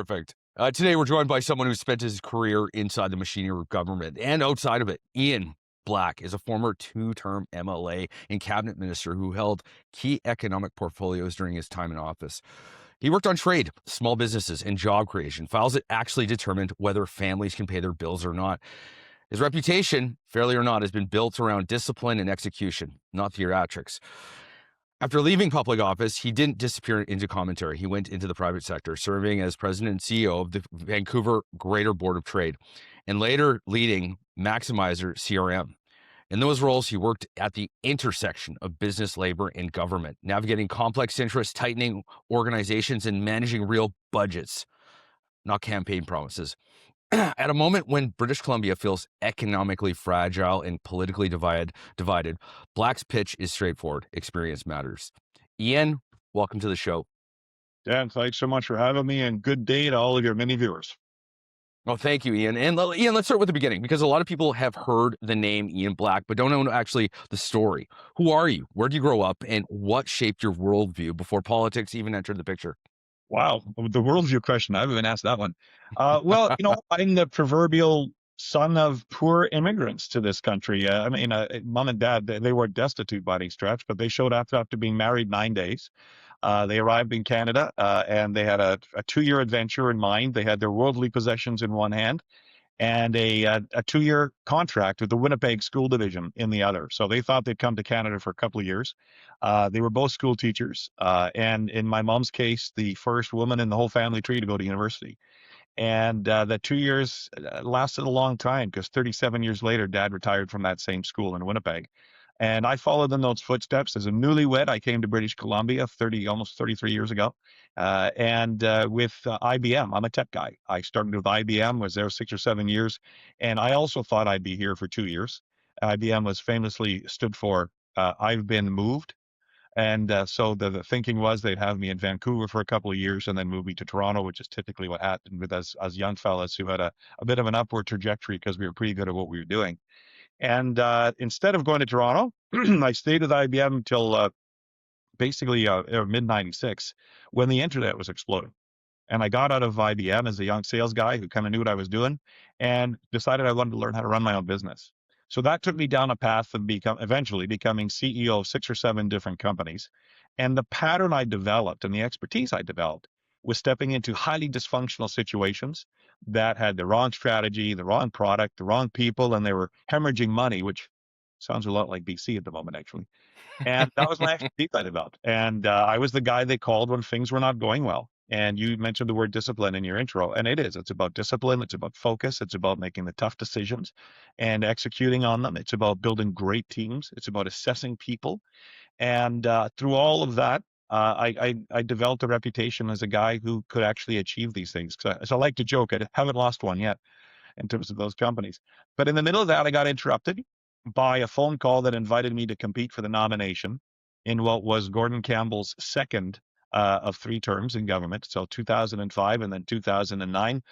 Perfect. Today, we're joined by someone who spent his career inside the machinery of government and outside of it. Iain Black is a former two-term MLA and cabinet minister who held key economic portfolios during his time in office. He worked on trade, small businesses, and job creation, files that actually determined whether families can pay their bills or not. His reputation, fairly or not, has been built around discipline and execution, not theatrics. After leaving public office, he didn't disappear into commentary. He went into the private sector, serving as president and CEO of the Vancouver Greater Board of Trade, and later leading Maximizer CRM. In those roles, he worked at the intersection of business, labor, and government, navigating complex interests, tightening organizations, and managing real budgets, not campaign promises. At a moment when British Columbia feels economically fragile and politically divided, Black's pitch is straightforward. Experience matters. Iain, welcome to the show. Dan, thanks so much for having me, and good day to all of your many viewers. Oh, thank you, Iain. And Iain, let's start with the beginning, because a lot of people have heard the name Iain Black, but don't know actually the story. Who are you? Where did you grow up? And what shaped your worldview before politics even entered the picture? Wow, the worldview question. I haven't been asked that one. I'm the proverbial son of poor immigrants to this country. Mom and dad, they weren't destitute by any stretch, but they showed up after being married 9 days. They arrived in Canada, and they had a 2-year adventure in mind. They had their worldly possessions in one hand and a 2-year contract with the Winnipeg School Division in the other. So they thought they'd come to Canada for a couple of years. They were both school teachers, and in my mom's case, the first woman in the whole family tree to go to university. And that 2 years lasted a long time, because 37 years later, Dad retired from that same school in Winnipeg. And I followed in those footsteps. As a newlywed, I came to British Columbia almost 33 years ago, with IBM. I'm a tech guy. I started with IBM, was there 6 or 7 years, and I also thought I'd be here for 2 years. IBM was famously stood for I've been moved. And so the thinking was they'd have me in Vancouver for a couple of years and then move me to Toronto, which is typically what happened with us as young fellas who had a bit of an upward trajectory because we were pretty good at what we were doing. And instead of going to Toronto, I stayed with IBM until basically mid '96, when the internet was exploding. And I got out of IBM as a young sales guy who kind of knew what I was doing, and decided I wanted to learn how to run my own business. So that took me down a path of eventually becoming CEO of 6 or 7 different companies. And the pattern I developed and the expertise I developed was stepping into highly dysfunctional situations that had the wrong strategy, the wrong product, the wrong people, and they were hemorrhaging money, which sounds a lot like BC at the moment, actually. And that was my expertise I developed. And I was the guy they called when things were not going well. And you mentioned the word discipline in your intro, and it is. It's about discipline. It's about focus. It's about making the tough decisions and executing on them. It's about building great teams. It's about assessing people. And through all of that, I developed a reputation as a guy who could actually achieve these things. As I like to joke, I haven't lost one yet in terms of those companies. But in the middle of that, I got interrupted by a phone call that invited me to compete for the nomination in what was Gordon Campbell's second of 3 terms in government. So 2005 and then 2009.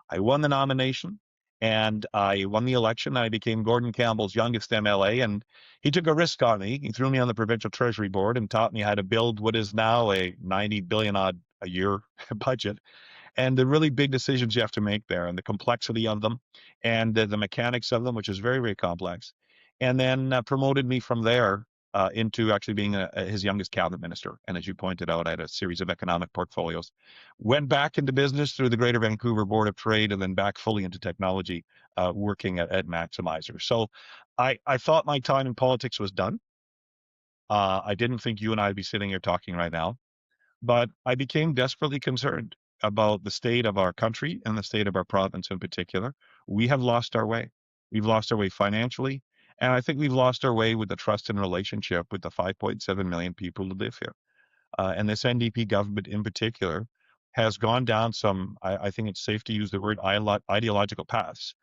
I won the nomination and I won the election. I became Gordon Campbell's youngest MLA, and he took a risk on me. He threw me on the provincial treasury board and taught me how to build what is now a 90 billion odd a year budget, and the really big decisions you have to make there, and the complexity of them, and the mechanics of them, which is very, very complex. And then promoted me from there into actually being his youngest cabinet minister. And as you pointed out, I had a series of economic portfolios. Went back into business through the Greater Vancouver Board of Trade, and then back fully into technology, working at Maximizer. So I thought my time in politics was done. I didn't think you and I would be sitting here talking right now, but I became desperately concerned about the state of our country and the state of our province in particular. We have lost our way. We've lost our way financially. And I think we've lost our way with the trust and relationship with the 5.7 million people who live here. And this NDP government in particular has gone down some, I think it's safe to use the word ideological paths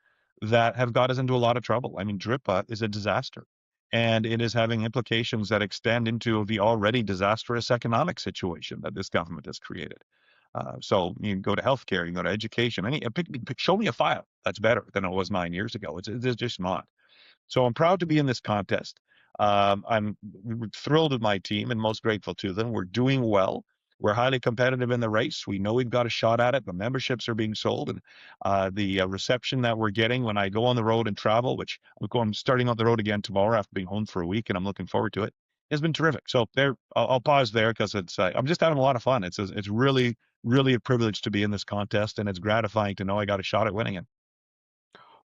that have got us into a lot of trouble. I mean, DRIPA is a disaster, and it is having implications that extend into the already disastrous economic situation that this government has created. So you can go to healthcare, you can go to education. Show me a file that's better than it was 9 years ago. It's just not. So I'm proud to be in this contest. I'm thrilled with my team and most grateful to them. We're doing well. We're highly competitive in the race. We know we've got a shot at it. The memberships are being sold, and the reception that we're getting when I go on the road and travel, which I'm starting on the road again tomorrow after being home for a week, and I'm looking forward to it, has been terrific. So there, I'll pause there because I'm just having a lot of fun. It's really really a privilege to be in this contest, and it's gratifying to know I got a shot at winning it.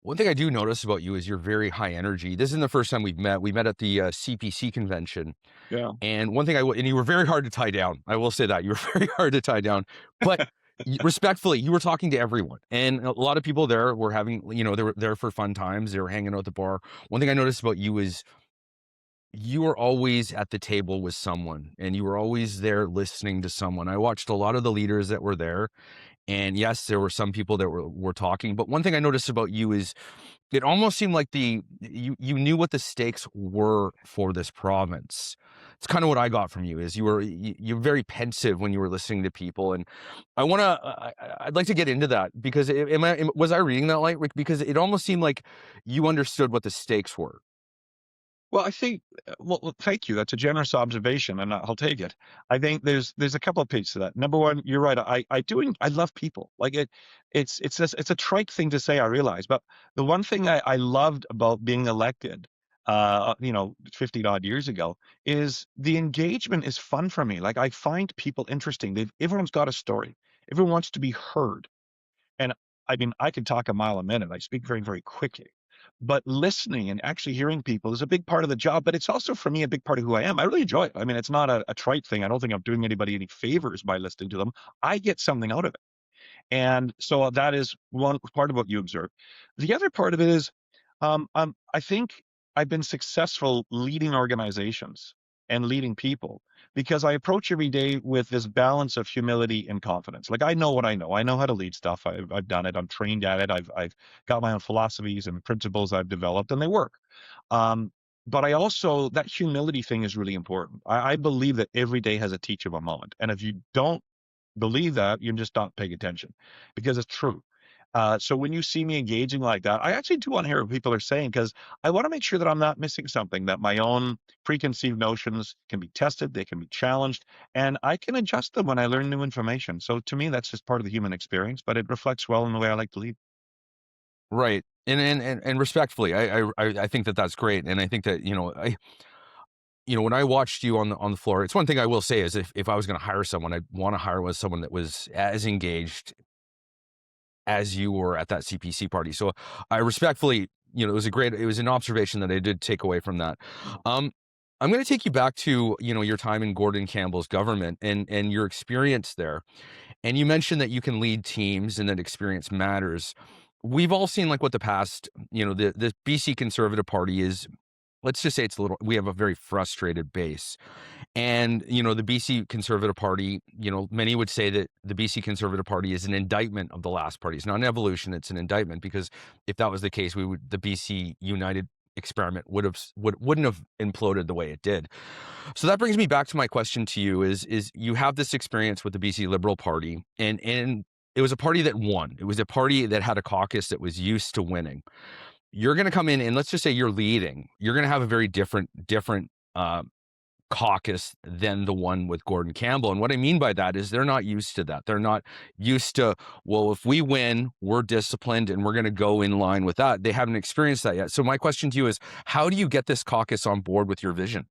One thing I do notice about you is you're very high energy. This isn't the first time we've met. We met at the CPC convention, Yeah. and one thing and you were very hard to tie down. I will say that you were very hard to tie down, but respectfully, you were talking to everyone, and a lot of people there were having, they were there for fun times. They were hanging out at the bar. One thing I noticed about you is you were always at the table with someone, and you were always there listening to someone. I watched a lot of the leaders that were there, and yes, there were some people that were talking. But one thing I noticed about you is it almost seemed like you knew what the stakes were for this province. It's kind of what I got from you is you're very pensive when you were listening to people, and I'd like to get into that because was I reading that right? Because it almost seemed like you understood what the stakes were. Well, I think, thank you. That's a generous observation, and I'll take it. I think there's a couple of pieces to that. Number one, you're right. I love people. Like it's a trite thing to say, I realize, but the one thing I loved about being elected, 50 odd years ago, is the engagement is fun for me. Like I find people interesting. Everyone's got a story. Everyone wants to be heard. And I mean, I can talk a mile a minute. I speak very, very quickly. But listening and actually hearing people is a big part of the job, but it's also for me a big part of who I am. I really enjoy it. I mean, it's not a trite thing. I don't think I'm doing anybody any favors by listening to them. I get something out of it. And so that is one part of what you observe. The other part of it is, I think I've been successful leading organizations and leading people because I approach every day with this balance of humility and confidence. Like I know what I know. I know how to lead stuff. I've done it. I'm trained at it. I've got my own philosophies and principles I've developed, and they work. Um, but I also that humility thing is really important. I believe that every day has a teachable moment, and if you don't believe that, you're just not paying attention because it's true. So when you see me engaging like that, I actually do want to hear what people are saying because I want to make sure that I'm not missing something, that my own preconceived notions can be tested, they can be challenged, and I can adjust them when I learn new information. So to me, that's just part of the human experience, but it reflects well in the way I like to lead. Right. And respectfully, I think that that's great, and I think that when I watched you on the floor, it's one thing I will say is if I was going to hire someone, I'd want to hire was someone that was as engaged as you were at that CPC party. So I respectfully, it was an observation that I did take away from that. Um, I'm going to take you back to your time in Gordon Campbell's government and your experience there. And you mentioned that you can lead teams and that experience matters. We've all seen like what the past, the BC Conservative Party is. Let's just say we have a very frustrated base. And, the BC Conservative Party, many would say that the BC Conservative Party is an indictment of the last party. It's not an evolution, it's an indictment, because if that was the case, the BC United experiment wouldn't have imploded the way it did. So that brings me back to my question to you is you have this experience with the BC Liberal Party, and it was a party that won. It was a party that had a caucus that was used to winning. You're going to come in and let's just say you're leading. You're going to have a very different uh, caucus than the one with Gordon Campbell. And what I mean by that is they're not used to that. They're not used to, well, if we win, we're disciplined and we're going to go in line with that. They haven't experienced that yet. So my question to you is, how do you get this caucus on board with your vision?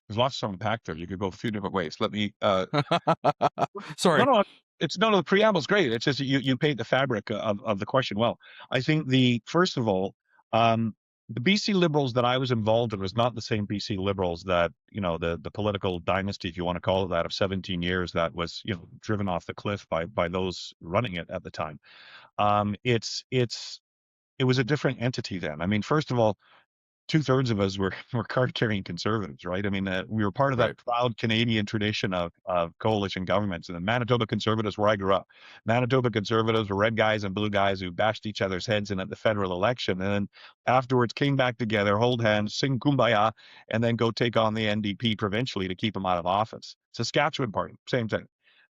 There's lots to unpack there. You could go a few different ways. Let me Sorry. No, no, the preamble's great. It's just you paint the fabric of the question well. I think first of all, the BC Liberals that I was involved in was not the same BC Liberals that, the political dynasty, if you want to call it that, of 17 years that was, driven off the cliff by those running it at the time. It was a different entity then. I mean, first of all, two-thirds of us were card-carrying conservatives, right? I mean, we were part of that Right. proud Canadian tradition of coalition governments. And the Manitoba Conservatives, where I grew up, Manitoba Conservatives were red guys and blue guys who bashed each other's heads in at the federal election, and then afterwards came back together, hold hands, sing kumbaya, and then go take on the NDP provincially to keep them out of office. Saskatchewan Party, same thing.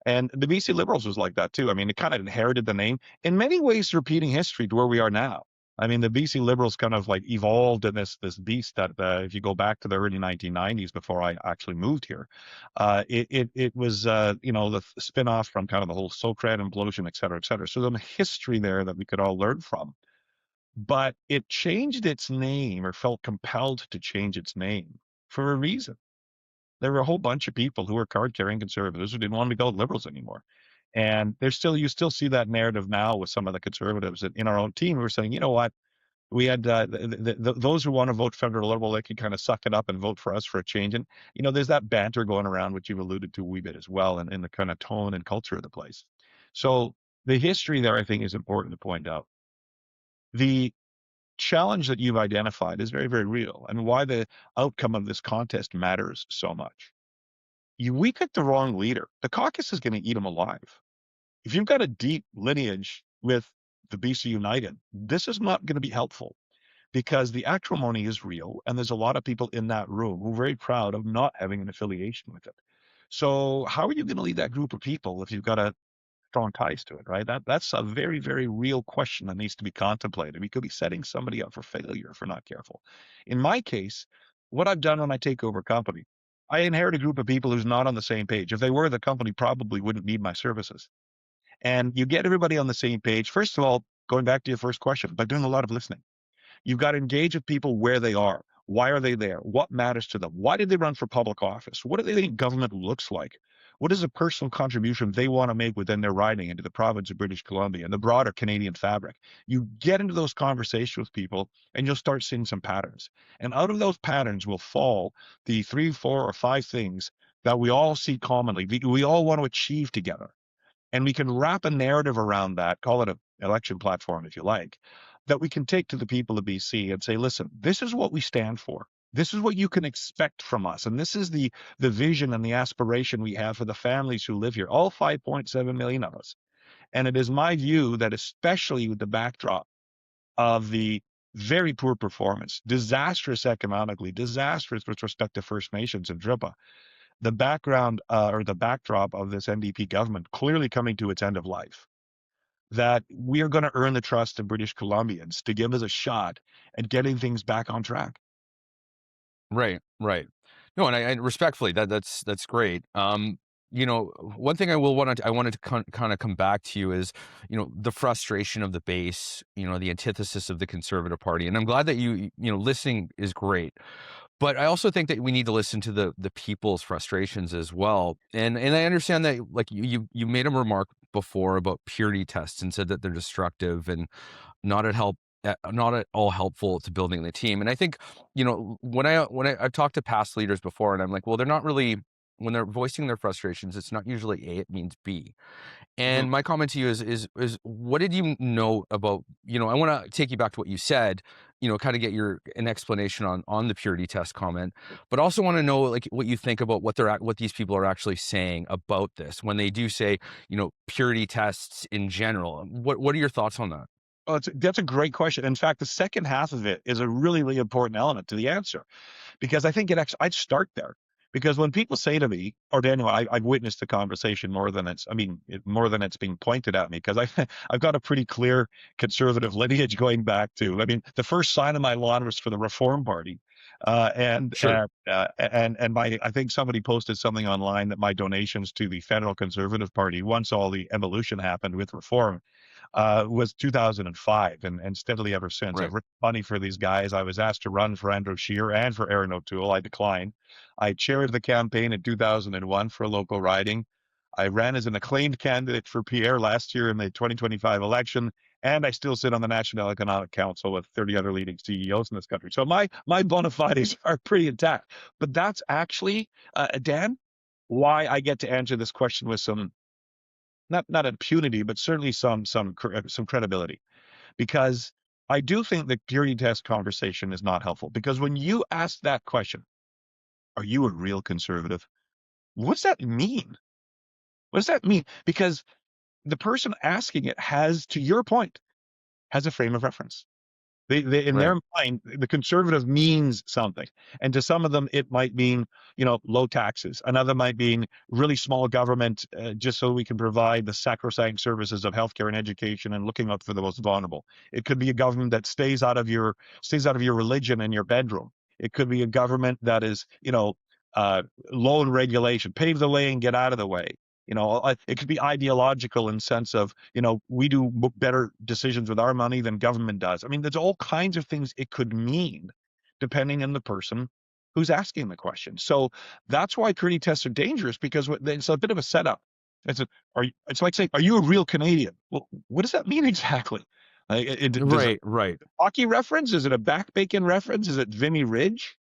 And the BC Liberals was like that too. I mean, it kind of inherited the name, in many ways repeating history to where we are now. I mean, the BC Liberals kind of like evolved in this beast that if you go back to the early 1990s before I actually moved here, it was the spin-off from kind of the whole Socrat implosion, et cetera, et cetera. So there's a history there that we could all learn from. But it changed its name or felt compelled to change its name for a reason. There were a whole bunch of people who were card-carrying conservatives who didn't want to be called liberals anymore. And you still see that narrative now with some of the conservatives in our own team who are saying, you know what, we had those who want to vote federal liberal, they can kind of suck it up and vote for us for a change. And there's that banter going around, which you've alluded to a wee bit as well, and in the kind of tone and culture of the place. So the history there, I think, is important to point out. The challenge that you've identified is very, very real, and why the outcome of this contest matters so much. We picked the wrong leader. The caucus is going to eat him alive. If you've got a deep lineage with the BC United, this is not going to be helpful because the acrimony is real, and there's a lot of people in that room who are very proud of not having an affiliation with it. So how are you going to lead that group of people if you've got a strong ties to it, right? That's a very, very real question that needs to be contemplated. We could be setting somebody up for failure if we're not careful. In my case, what I've done when I take over a company, I inherit a group of people who's not on the same page. If they were, the company probably wouldn't need my services. And you get everybody on the same page. First of all, going back to your first question, by doing a lot of listening. You've got to engage with people where they are. Why are they there? What matters to them? Why did they run for public office? What do they think government looks like? What is a personal contribution they want to make within their riding into the province of British Columbia and the broader Canadian fabric? You get into those conversations with people and you'll start seeing some patterns. And out of those patterns will fall the 3, 4, or 5 things that we all see commonly, we all want to achieve together. And we can wrap a narrative around that, call it an election platform if you like, that we can take to the people of BC and say, listen, this is what we stand for. This is what you can expect from us. And this is the vision and the aspiration we have for the families who live here, all 5.7 million of us. And it is my view that especially with the backdrop of the very poor performance, disastrous economically, disastrous with respect to First Nations and DRIPA, the background or the backdrop of this NDP government clearly coming to its end of life, that we are going to earn the trust of British Columbians to give us a shot at getting things back on track. Right, right. No, and I respectfully, that's great. One thing I wanted to kind of come back to you is, the frustration of the base, the antithesis of the Conservative Party. And I'm glad that listening is great. But I also think that we need to listen to the people's frustrations as well. And I understand that, like, you made a remark before about purity tests and said that they're destructive and not at all helpful to building the team. And I think, I've talked to past leaders before, and I'm like, well, they're not really, when they're voicing their frustrations, it's not usually A, it means B. Mhm. And my comment to you is what did you know about, I want to take you back to what you said, kind of get an explanation on the purity test comment, but also want to know, like, what you think about what these people are actually saying about this when they do say, purity tests in general. What are your thoughts on that? Oh, that's a great question. In fact, the second half of it is a really, really important element to the answer. Because I think I'd start there. Because when people say to me, or Daniel, I've witnessed the conversation more than it's being pointed at me, because I've got a pretty clear conservative lineage going back to, the first sign of my lawn was for the Reform Party. Sure. I think somebody posted something online that my donations to the Federal Conservative Party, once all the evolution happened with Reform, was 2005, and steadily ever since. Right. I've raised money for these guys. I was asked to run for Andrew Scheer and for Aaron O'Toole. I declined. I chaired the campaign in 2001 for a local riding. I ran as an acclaimed candidate for Pierre last year in the 2025 election, and I still sit on the National Economic Council with 30 other leading CEOs in this country. So my bona fides are pretty intact. But that's actually, Dan, why I get to answer this question with some not impunity, but certainly some credibility, because I do think the purity test conversation is not helpful. Because when you ask that question, are you a real conservative? What does that mean? What does that mean? Because the person asking it has, to your point, has a frame of reference. They in Right. their mind, the conservative means something. And to some of them, it might mean, low taxes. Another might mean really small government, just so we can provide the sacrosanct services of healthcare and education and looking out for the most vulnerable. It could be a government that stays out of your religion and your bedroom. It could be a government that is, uh, low in regulation, pave the way and get out of the way. It could be ideological in sense of, we do better decisions with our money than government does. I mean, there's all kinds of things it could mean depending on the person who's asking the question. So that's why purity tests are dangerous, because it's a bit of a setup. It's like saying, are you a real Canadian? Well, what does that mean exactly? Does it Right. Right. hockey reference? Is it a back bacon reference? Is it Vimy Ridge?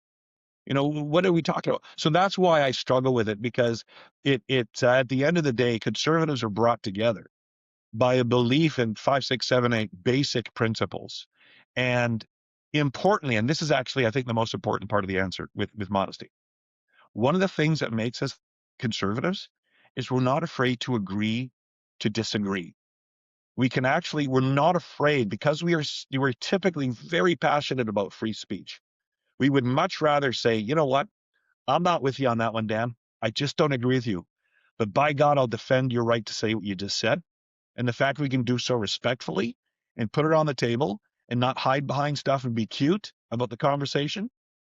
What are we talking about? So that's why I struggle with it, because at the end of the day, conservatives are brought together by a belief in 5, 6, 7, 8 basic principles. And importantly, and this is actually, I think, the most important part of the answer with modesty. One of the things that makes us conservatives is we're not afraid to agree to disagree. We're not afraid, because we're typically very passionate about free speech. We would much rather say, you know what? I'm not with you on that one, Dan. I just don't agree with you. But by God, I'll defend your right to say what you just said. And the fact we can do so respectfully and put it on the table and not hide behind stuff and be cute about the conversation,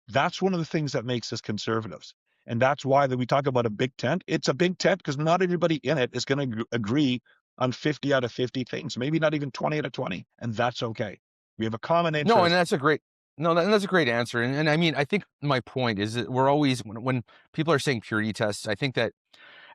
that's one of the things that makes us conservatives. And that's why that we talk about a big tent. It's a big tent because not everybody in it is going to agree on 50 out of 50 things, maybe not even 20 out of 20. And that's okay. We have a common No, and interest. that's a great no, that's a great answer. And I mean, I think my point is that we're always when people are saying purity tests, I think that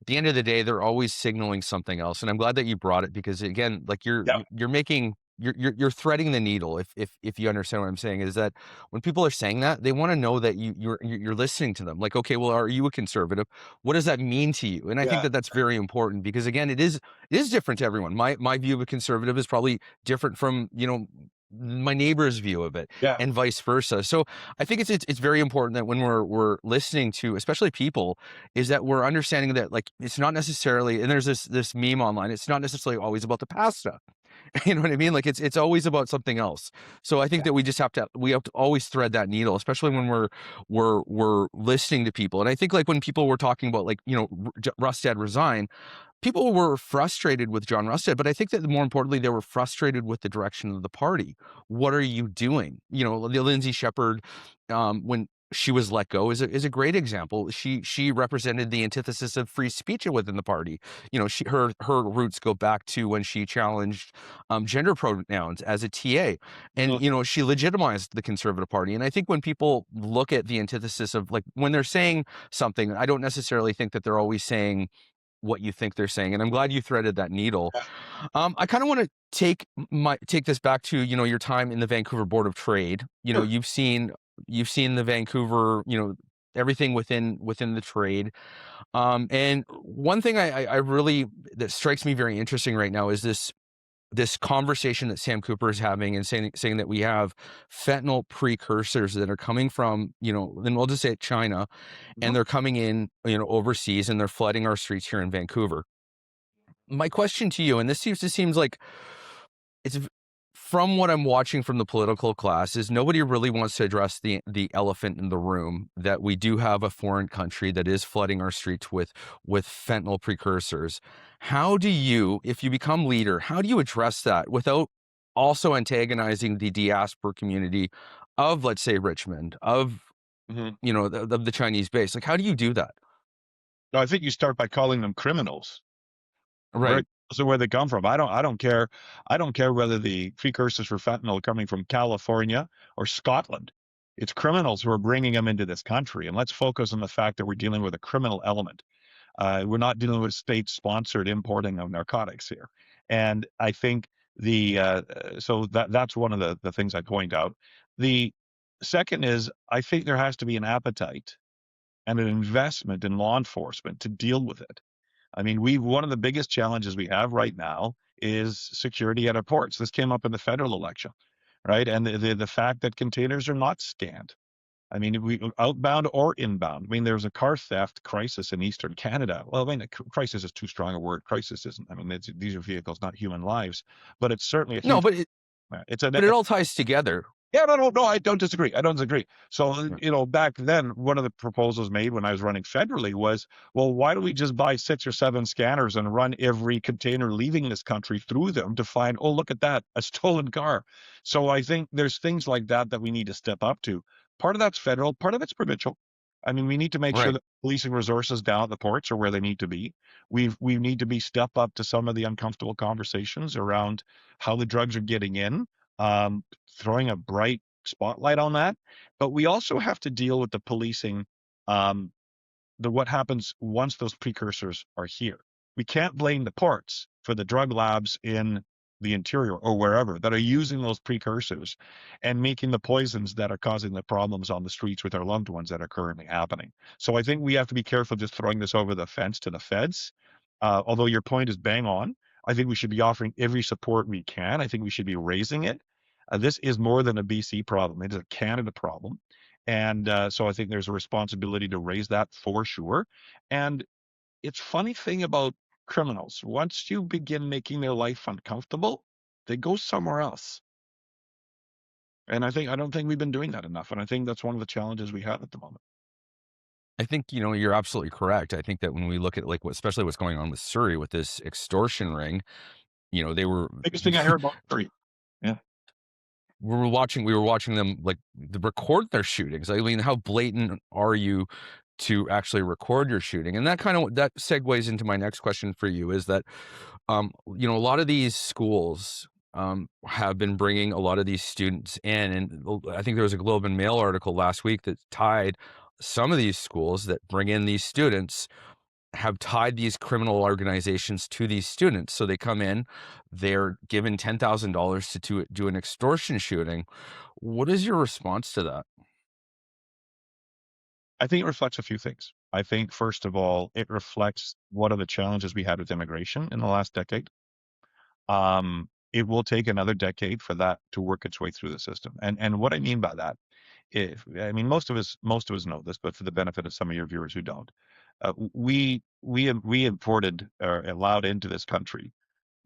at the end of the day, they're always signaling something else. And I'm glad that you brought it because again, like Yeah. you're making you're threading the needle if you understand what I'm saying, is that when people are saying that, they want to know that you're listening to them. Like, okay, well, are you a conservative? What does that mean to you? And I think Yeah. that that's very important because again, it is different to everyone. My view of a conservative is probably different from, my neighbor's view of it Yeah. and vice versa. So I think it's very important that when we're listening to especially people is that we're understanding that like it's not necessarily, and there's this meme online, it's not necessarily always about the pasta. You know what I mean? Like it's always about something else. So I think that we have to always thread that needle, especially when we're listening to people. And I think like when people were talking about like, Rustad resign, people were frustrated with John Rustad, but I think that more importantly, they were frustrated with the direction of the party. What are you doing? The Lindsay Shepherd, when she was let go is a great example. She represented the antithesis of free speech within the party. Her roots go back to when she challenged gender pronouns as a TA, and Mhm. she legitimized the Conservative Party. And I think when people look at the antithesis of like when they're saying something, I don't necessarily think that they're always saying what you think they're saying. And I'm glad you threaded that needle. Yeah. I kind of want to take this back to, your time in the Vancouver Board of Trade. Sure. You've seen the Vancouver, everything within the trade. And one thing I really that strikes me very interesting right now is this conversation that Sam Cooper is having and saying that we have fentanyl precursors that are coming from, then we'll just say China, and Mhm. they're coming in, overseas, and they're flooding our streets here in Vancouver. My question to you, and this seems like it's from what I'm watching from the political class, is nobody really wants to address the elephant in the room that we do have a foreign country that is flooding our streets with fentanyl precursors. How do you, if you become leader, how do you address that without also antagonizing the diaspora community of, let's say, Richmond, of Mhm. the Chinese base? Like, how do you do that? No, I think you start by calling them criminals. Right. Regardless of where they come from. I don't care. I don't care whether the precursors for fentanyl are coming from California or Scotland. It's criminals who are bringing them into this country. And let's focus on the fact that we're dealing with a criminal element. We're not dealing with state-sponsored importing of narcotics here. And I think so that's one of the things I point out. The second is I think there has to be an appetite and an investment in law enforcement to deal with it. I mean, one of the biggest challenges we have right now is security at our ports. This came up in the federal election, right? And the fact that containers are not scanned. I mean, we outbound or inbound. I mean, there's a car theft crisis in Eastern Canada. Well, I mean, crisis is too strong a word. Crisis isn't. I mean, these are vehicles, not human lives. But it's certainly a No, huge. It's a but it all ties together. Yeah, no, I don't disagree. I don't disagree. So, Yeah. back then, one of the proposals made when I was running federally was, well, why don't we just buy 6 or 7 scanners and run every container leaving this country through them to find, oh, look at that, a stolen car. So I think there's things like that that we need to step up to. Part of that's federal, part of it's provincial. I mean, we need to make sure Right. that policing resources down at the ports are where they need to be. We need to be step up to some of the uncomfortable conversations around how the drugs are getting in, um, throwing a bright spotlight on that. But we also have to deal with the policing, um, what happens once those precursors are here. We can't blame the ports for the drug labs in the interior or wherever that are using those precursors and making the poisons that are causing the problems on the streets with our loved ones that are currently happening. So I think we have to be careful just throwing this over the fence to the feds. Although your point is bang on, I think we should be offering every support we can. I think we should be raising it. This is more than a BC problem; it is a Canada problem. And so I think there's a responsibility to raise that for sure. And it's funny thing about criminals, once you begin making their life uncomfortable, they go somewhere else. And I don't think we've been doing that enough. And I think that's one of the challenges we have at the moment. I think, you're absolutely correct. I think that when we look at like especially what's going on with Surrey with this extortion ring, they were Biggest thing I hear about Curry. Yeah. we were watching them like record their shootings. I mean, how blatant are you to actually record your shooting? And that segues into my next question for you is that a lot of these schools have been bringing a lot of these students in, and I think there was a Globe and Mail article last week that tied some of these schools that bring in these students have tied these criminal organizations to these students. So they come in, they're given $10,000 to do an extortion shooting. What is your response to that? I think it reflects a few things. I think, first of all, it reflects what are the challenges we had with immigration in the last decade. It will take another decade for that to work its way through the system. And what I mean by that, if I mean most of us know this, but for the benefit of some of your viewers who don't, we imported or allowed into this country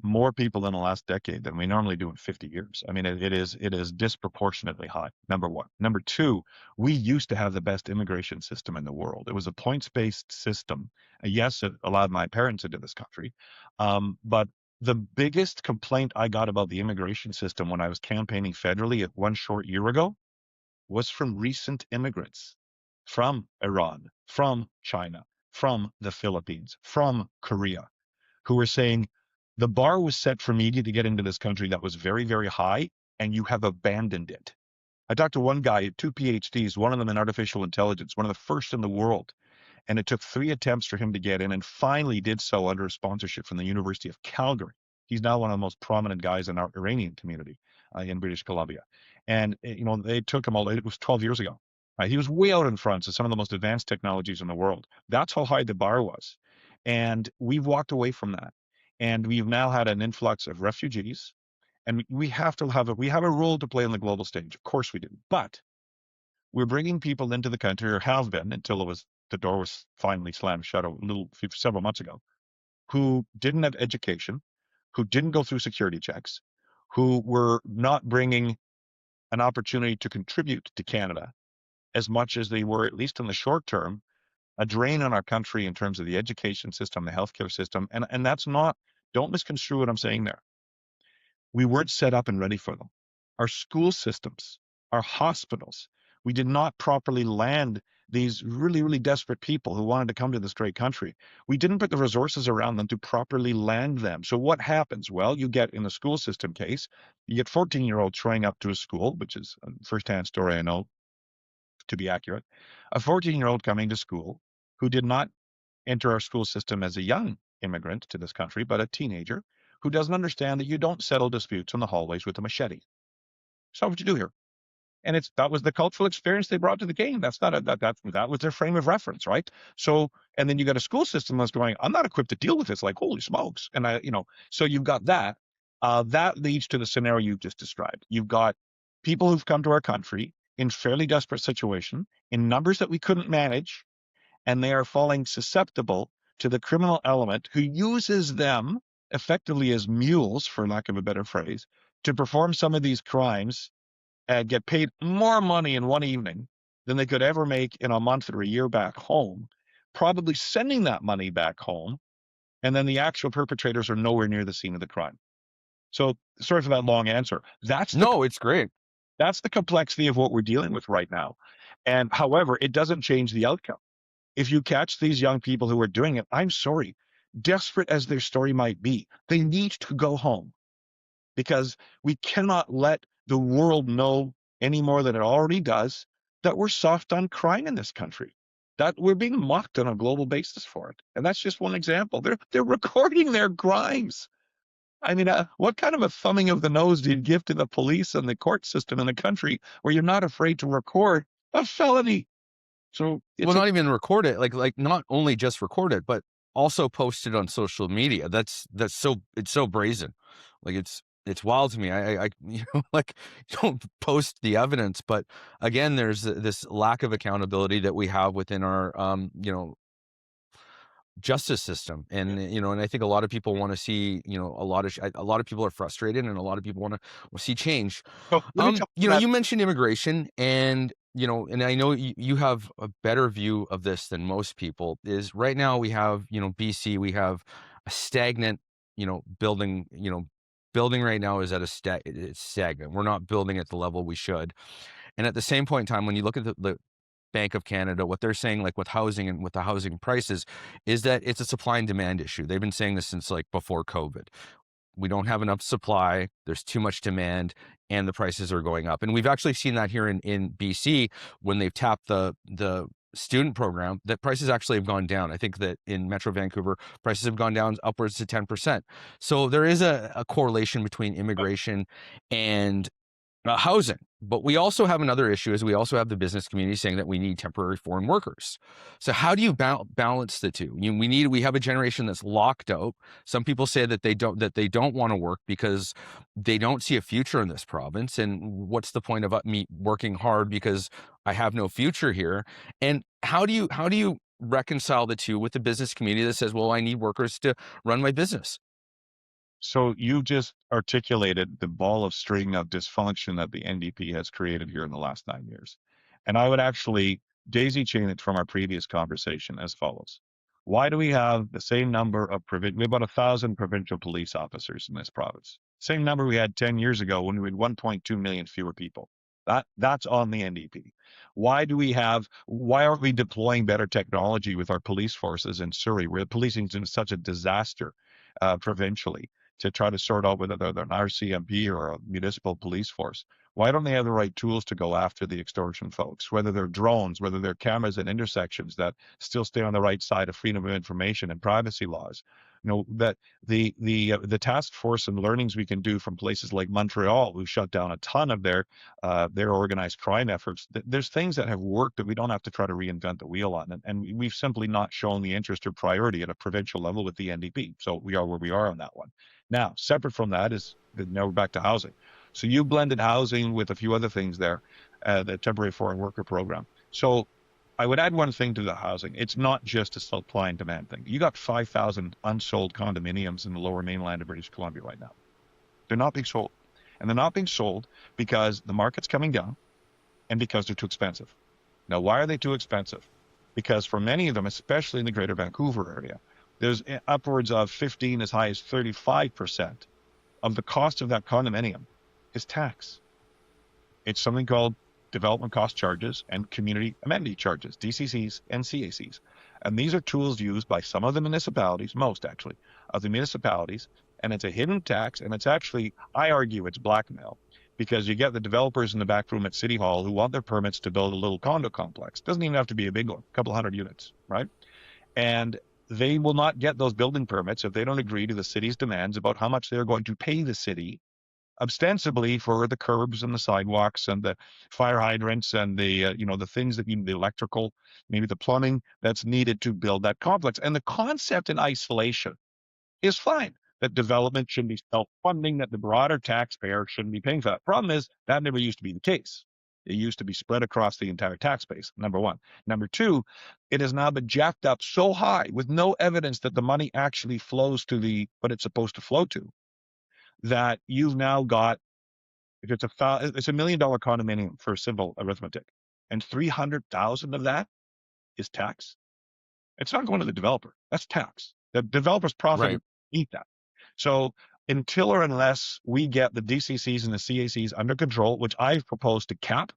more people in the last decade than we normally do in 50 years. I mean, it is disproportionately high. Number one. Number two, we used to have the best immigration system in the world. It was a points-based system. Yes, it allowed my parents into this country, but the biggest complaint I got about the immigration system when I was campaigning federally at one short year ago was from recent immigrants from Iran, from China, from the Philippines, from Korea, who were saying the bar was set for media to get into this country that was very, very high, and you have abandoned it. I talked to one guy, 2 PhDs, one of them in artificial intelligence, one of the first in the world. And it took 3 attempts for him to get in and finally did so under a sponsorship from the University of Calgary. He's now one of the most prominent guys in our Iranian community in British Columbia. And, they took him it was 12 years ago. He was way out in front of some of the most advanced technologies in the world. That's how high the bar was. And we've walked away from that. And we've now had an influx of refugees. And we have to we have a role to play on the global stage. Of course we do. But we're bringing people into the country, or have been until the door was finally slammed shut several months ago, who didn't have education, who didn't go through security checks, who were not bringing an opportunity to contribute to Canada as much as they were, at least in the short term, a drain on our country in terms of the education system, the healthcare system. And that's not, don't misconstrue what I'm saying there. We weren't set up and ready for them. Our school systems, our hospitals, we did not properly land these really, really desperate people who wanted to come to this great country. We didn't put the resources around them to properly land them. So what happens? Well, you get in the school system case, you get 14-year-olds showing up to a school, which is a firsthand story I know to be accurate. A 14-year-old coming to school who did not enter our school system as a young immigrant to this country, but a teenager who doesn't understand that you don't settle disputes in the hallways with a machete. That's not what you do here. And that was the cultural experience they brought to the game. That's not that was their frame of reference, right? So, and then you got a school system that's going, I'm not equipped to deal with this. Like, holy smokes! And so you've got that. That leads to the scenario you've just described. You've got people who've come to our country in fairly desperate situation, in numbers that we couldn't manage, and they are falling susceptible to the criminal element who uses them effectively as mules, for lack of a better phrase, to perform some of these crimes and get paid more money in one evening than they could ever make in a month or a year back home, probably sending that money back home, and then the actual perpetrators are nowhere near the scene of the crime. So sorry for that long answer. No, it's great. That's the complexity of what we're dealing with right now. And however, it doesn't change the outcome. If you catch these young people who are doing it, I'm sorry, desperate as their story might be, they need to go home, because we cannot let the world know any more than it already does that we're soft on crime in this country, that we're being mocked on a global basis for it. And that's just one example. They're recording their crimes. I mean, what kind of a thumbing of the nose do you give to the police and the court system in the country where you're not afraid to record a felony? So Well, it's a not even record it, like not only just record it, but also post it on social media. That's so it's so brazen. Like it's wild to me. I like don't post the evidence, but again, there's this lack of accountability that we have within our justice system. yeah. And I think a lot of people want to see, a lot of people are frustrated, and a lot of people want to see change. So let me tell you that. You mentioned immigration, and I know you have a better view of this than most people. Is right now we have, BC, we have a stagnant, building, building right now is at it's stagnant. We're not building at the level we should. And at the same point in time, when you look at the Bank of Canada, what they're saying, like with housing and with the housing prices, is that it's a supply and demand issue. They've been saying this since like before COVID. We don't have enough supply, there's too much demand, and the prices are going up. And we've actually seen that here in BC when they've tapped the student program, that prices actually have gone down. I think that in Metro Vancouver, prices have gone down upwards to 10%. So there is a correlation between immigration and housing. But we also have another issue, is we also have the business community saying that we need temporary foreign workers. So how do you balance the two? We have a generation that's locked out. Some people say that they don't want to work because they don't see a future in this province. And what's the point of me working hard because I have no future here? And how do you reconcile the two with the business community that says, well, I need workers to run my business? So you just articulated the ball of string of dysfunction that the NDP has created here in the last 9 years. And I would actually daisy chain it from our previous conversation as follows. Why do we have the same number of we have about 1,000 provincial police officers in this province? Same number we had 10 years ago when we had 1.2 million fewer people. That's on the NDP. Why aren't we deploying better technology with our police forces in Surrey, where policing is such a disaster provincially, to try to sort out whether they're an RCMP or a municipal police force? Why don't they have the right tools to go after the extortion folks, whether they're drones, whether they're cameras at intersections that still stay on the right side of freedom of information and privacy laws? That the task force and learnings we can do from places like Montreal, who shut down a ton of their organized crime efforts. There's things that have worked that we don't have to try to reinvent the wheel on, and we've simply not shown the interest or priority at a provincial level with the NDP. So we are where we are on that one. Now, separate from that is, now we're back to housing. So you blended housing with a few other things there, the temporary foreign worker program. So I would add one thing to the housing. It's not just a supply and demand thing. You got 5,000 unsold condominiums in the lower mainland of British Columbia right now. They're not being sold. And they're not being sold because the market's coming down and because they're too expensive. Now, why are they too expensive? Because for many of them, especially in the greater Vancouver area, there's upwards of 15, as high as 35% of the cost of that condominium is tax. It's something called development cost charges and community amenity charges, DCCs and CACs. And these are tools used by some of the municipalities, most actually, of the municipalities, and it's a hidden tax, and it's actually, I argue, it's blackmail, because you get the developers in the back room at City Hall who want their permits to build a little condo complex. Doesn't even have to be a big one, a couple hundred units, right? And they will not get those building permits if they don't agree to the city's demands about how much they're going to pay the city, ostensibly for the curbs and the sidewalks and the fire hydrants and the the things that the electrical, maybe the plumbing that's needed to build that complex. And the concept in isolation is fine, that development should be self-funding, that the broader taxpayer shouldn't be paying for that. Problem is that never used to be the case. It used to be spread across the entire tax base, number one. Number two, it has now been jacked up so high with no evidence that the money actually flows to what it's supposed to flow to, that you've now got If it's it's $1 million condominium for simple arithmetic, and 300,000 of that is tax. It's not going to the developer. That's tax. The developer's profit Right. eat that. So until or unless we get the DCCs and the CACs under control, which I've proposed to cap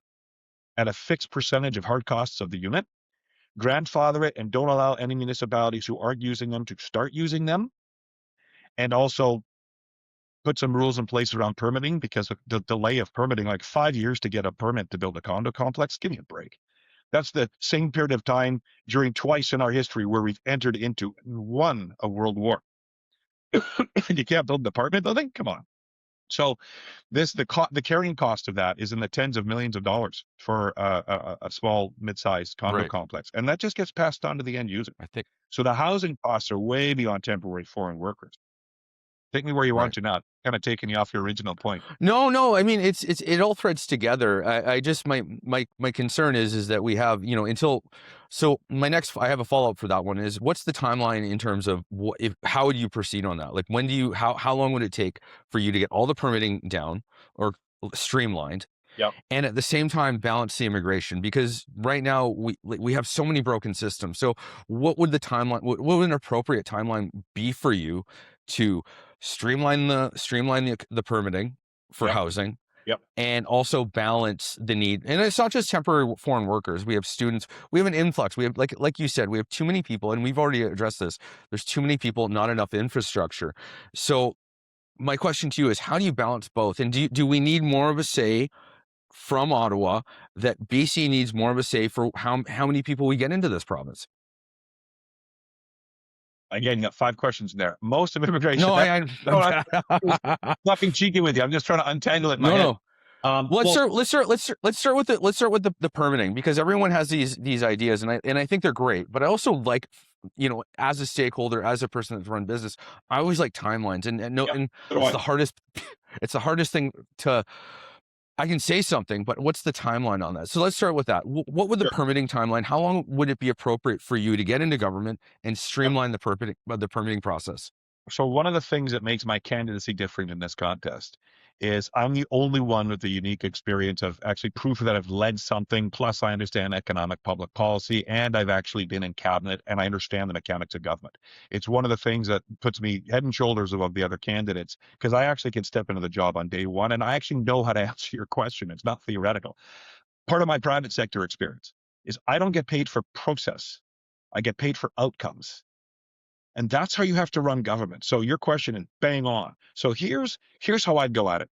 at a fixed percentage of hard costs of the unit, grandfather it, and don't allow any municipalities who aren't using them to start using them, and also put some rules in place around permitting, because the delay of permitting, like 5 years to get a permit to build a condo complex, give me a break. That's the same period of time during twice in our history where we've entered into and won a world war. And you can't build an apartment building? Come on. So the carrying cost of that is in the tens of millions of dollars for a small, mid-sized condo Right. complex, and that just gets passed on to the end user. I think. So the housing costs are way beyond temporary foreign workers. Take me where you want Right. to now. Kind of taking you off your original point. No, no. I mean, it all threads together. I just my concern is that we have, until. So I have a follow up for that one is, what's the timeline in terms of how would you proceed on that? Like, when do you how long would it take for you to get all the permitting down or streamlined, Yep. and at the same time balance the immigration? Because right now we have so many broken systems. So what would the timeline? What would an appropriate timeline be for you to streamline the permitting for Yep. housing, Yep. and also balance the need? And it's not just temporary foreign workers. We have students. We have an influx. We have, like you said, we have too many people, and we've already addressed this. There's too many people, not enough infrastructure. So my question to you is, how do you balance both? And do we need more of a say from Ottawa, that BC needs more of a say for how many people we get into this province? Again, you got 5 questions in there. Most of immigration. No, No, not being cheeky with you. I'm just trying to untangle it in my head. no. Well, let's start with the permitting, because everyone has these ideas, and I think they're great. But I also like, as a stakeholder, as a person that's run business, I always like timelines, and no, Yep, and so do it's I. the hardest. It's the hardest thing to. I can say something, but what's the timeline on that? So let's start with that. What would the Sure. permitting timeline? How long would it be appropriate for you to get into government and Yep. streamline the permitting process? So one of the things that makes my candidacy different in this contest is I'm the only one with the unique experience of actually proof that I've led something. Plus, I understand economic public policy, and I've actually been in cabinet, and I understand the mechanics of government. It's one of the things that puts me head and shoulders above the other candidates, because I actually can step into the job on day one, and I actually know how to answer your question. It's not theoretical. Part of my private sector experience is I don't get paid for process. I get paid for outcomes. And that's how you have to run government. So your question is bang on. So here's how I'd go at it.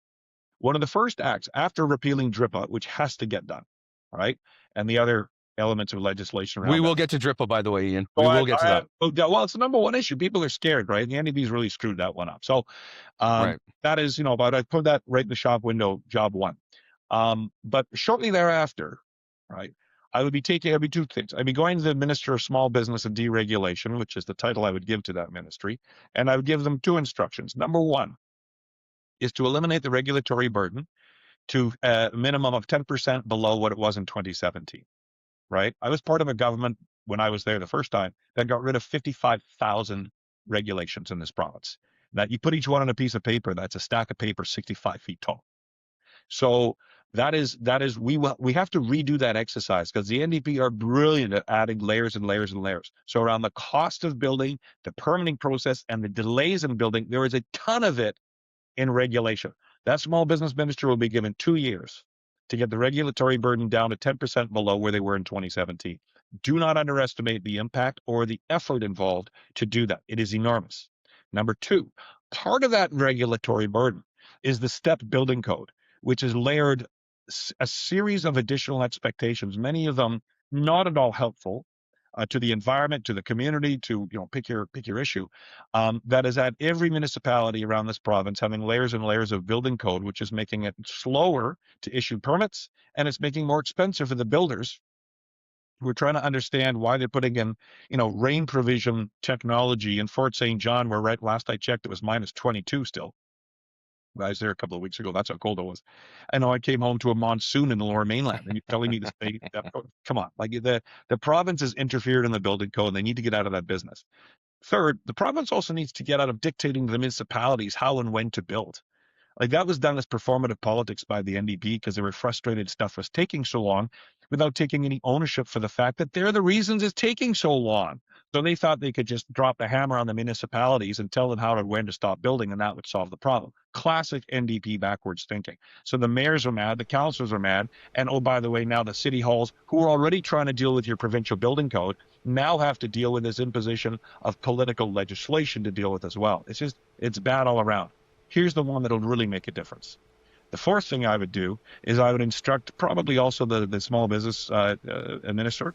One of the first acts after repealing DRIPA, which has to get done, all right, and the other elements of legislation We around will that. get to DRIPA, by the way, Ian. So We will get to that. well, it's the number one issue. People are scared, right? The NDP's really screwed that one up. So Right. that is, but I put that right in the shop window, job one. But shortly thereafter, right, I'd be 2 things. I'd be going to the Minister of Small Business and Deregulation, which is the title I would give to that ministry, and I would give them 2 instructions. Number one is to eliminate the regulatory burden to a minimum of 10% below what it was in 2017, right? I was part of a government when I was there the first time that got rid of 55,000 regulations in this province. That you put each one on a piece of paper, that's a stack of paper 65 feet tall. So that is we have to redo that exercise, because the NDP are brilliant at adding layers and layers and layers. So around the cost of building, the permitting process, and the delays in building, there is a ton of it in regulation. That small business minister will be given 2 years to get the regulatory burden down to 10% below where they were in 2017. Do not underestimate the impact or the effort involved to do that. It is enormous. Number 2, part of that regulatory burden is the step building code, which is layered a series of additional expectations, many of them not at all helpful to the environment, to the community, to pick your issue. That is at every municipality around this province having layers and layers of building code, which is making it slower to issue permits, and it's making more expensive for the builders who are trying to understand why they're putting in, rain provision technology in Fort St. John, where right last I checked it was minus 22 still. I was there a couple of weeks ago. That's how cold it was. I know I came home to a monsoon in the Lower Mainland, and you're telling me to stay. Come on, like the province has interfered in the building code, and they need to get out of that business. Third, the province also needs to get out of dictating to the municipalities how and when to build. Like that was done as performative politics by the NDP because they were frustrated stuff was taking so long without taking any ownership for the fact that they're the reasons it's taking so long. So they thought they could just drop the hammer on the municipalities and tell them how and when to stop building, and that would solve the problem. Classic NDP backwards thinking. So the mayors are mad, the councillors are mad, and oh, by the way, now the city halls, who are already trying to deal with your provincial building code, now have to deal with this imposition of political legislation to deal with as well. It's bad all around. Here's the one that'll really make a difference. The fourth thing I would do is I would instruct probably also the small business minister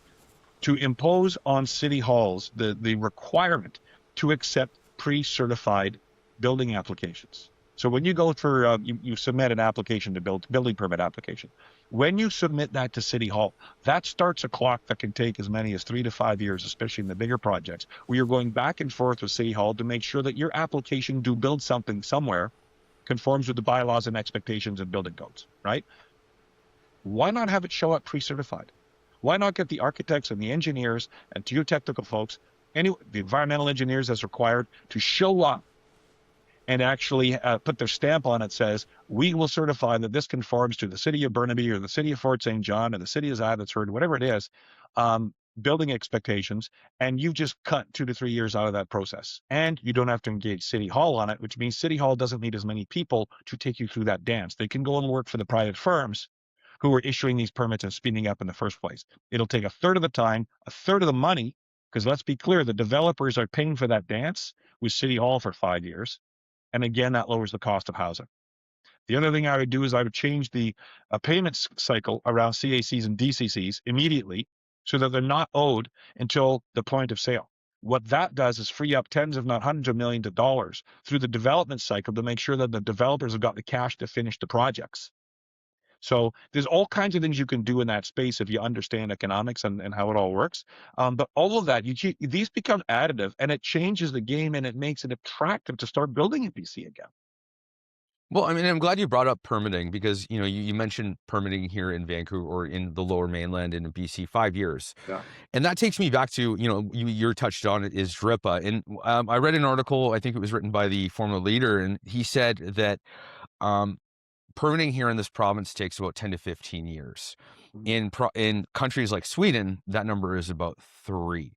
to impose on city halls the requirement to accept pre-certified building applications. So when you go for, you submit an application to building permit application. When you submit that to City Hall, that starts a clock that can take as many as 3 to 5 years, especially in the bigger projects, where you're going back and forth with City Hall to make sure that your application to build something somewhere conforms with the bylaws and expectations and building codes, right? Why not have it show up pre-certified? Why not get the architects and the engineers and geotechnical folks, the environmental engineers as required, to show up and actually put their stamp on it, says, we will certify that this conforms to the city of Burnaby or the city of Fort St. John or the city of Abbotsford, whatever it is, building expectations, and you just cut 2 to 3 years out of that process. And you don't have to engage City Hall on it, which means City Hall doesn't need as many people to take you through that dance. They can go and work for the private firms who are issuing these permits and speeding up in the first place. It'll take a third of the time, a third of the money, because let's be clear, the developers are paying for that dance with City Hall for 5 years. And again, that lowers the cost of housing. The other thing I would do is I would change the payments cycle around CACs and DCCs immediately so that they're not owed until the point of sale. What that does is free up tens, if not hundreds of millions of dollars through the development cycle to make sure that the developers have got the cash to finish the projects. So there's all kinds of things you can do in that space if you understand economics and how it all works. But all of that, these become additive, and it changes the game, and it makes it attractive to start building in BC again. Well, I mean, I'm glad you brought up permitting because, you mentioned permitting here in Vancouver or in the Lower Mainland in BC, 5 years. Yeah. And that takes me back to, you're touched on it, is DRIPA. And I read an article, I think it was written by the former leader, and he said that permitting here in this province takes about 10 to 15 years. In countries like Sweden, that number is about 3.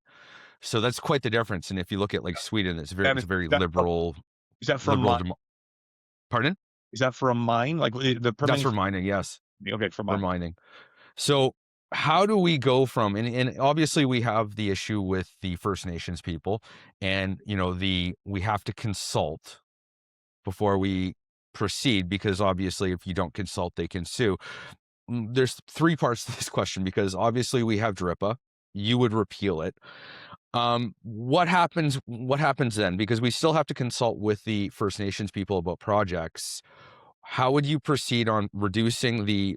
So that's quite the difference. And if you look at like Sweden, it's very liberal. Is that for liberal Pardon? Is that for a mine? Like the permitting? That's for mining, yes. Okay, for For mining. mining. So how do we go from, and obviously we have the issue with the First Nations people, and we have to consult before we proceed, because obviously if you don't consult, they can sue. There's 3 parts to this question, because obviously we have DRIPA. You would repeal it. What happens then? Because we still have to consult with the First Nations people about projects. How would you proceed on reducing the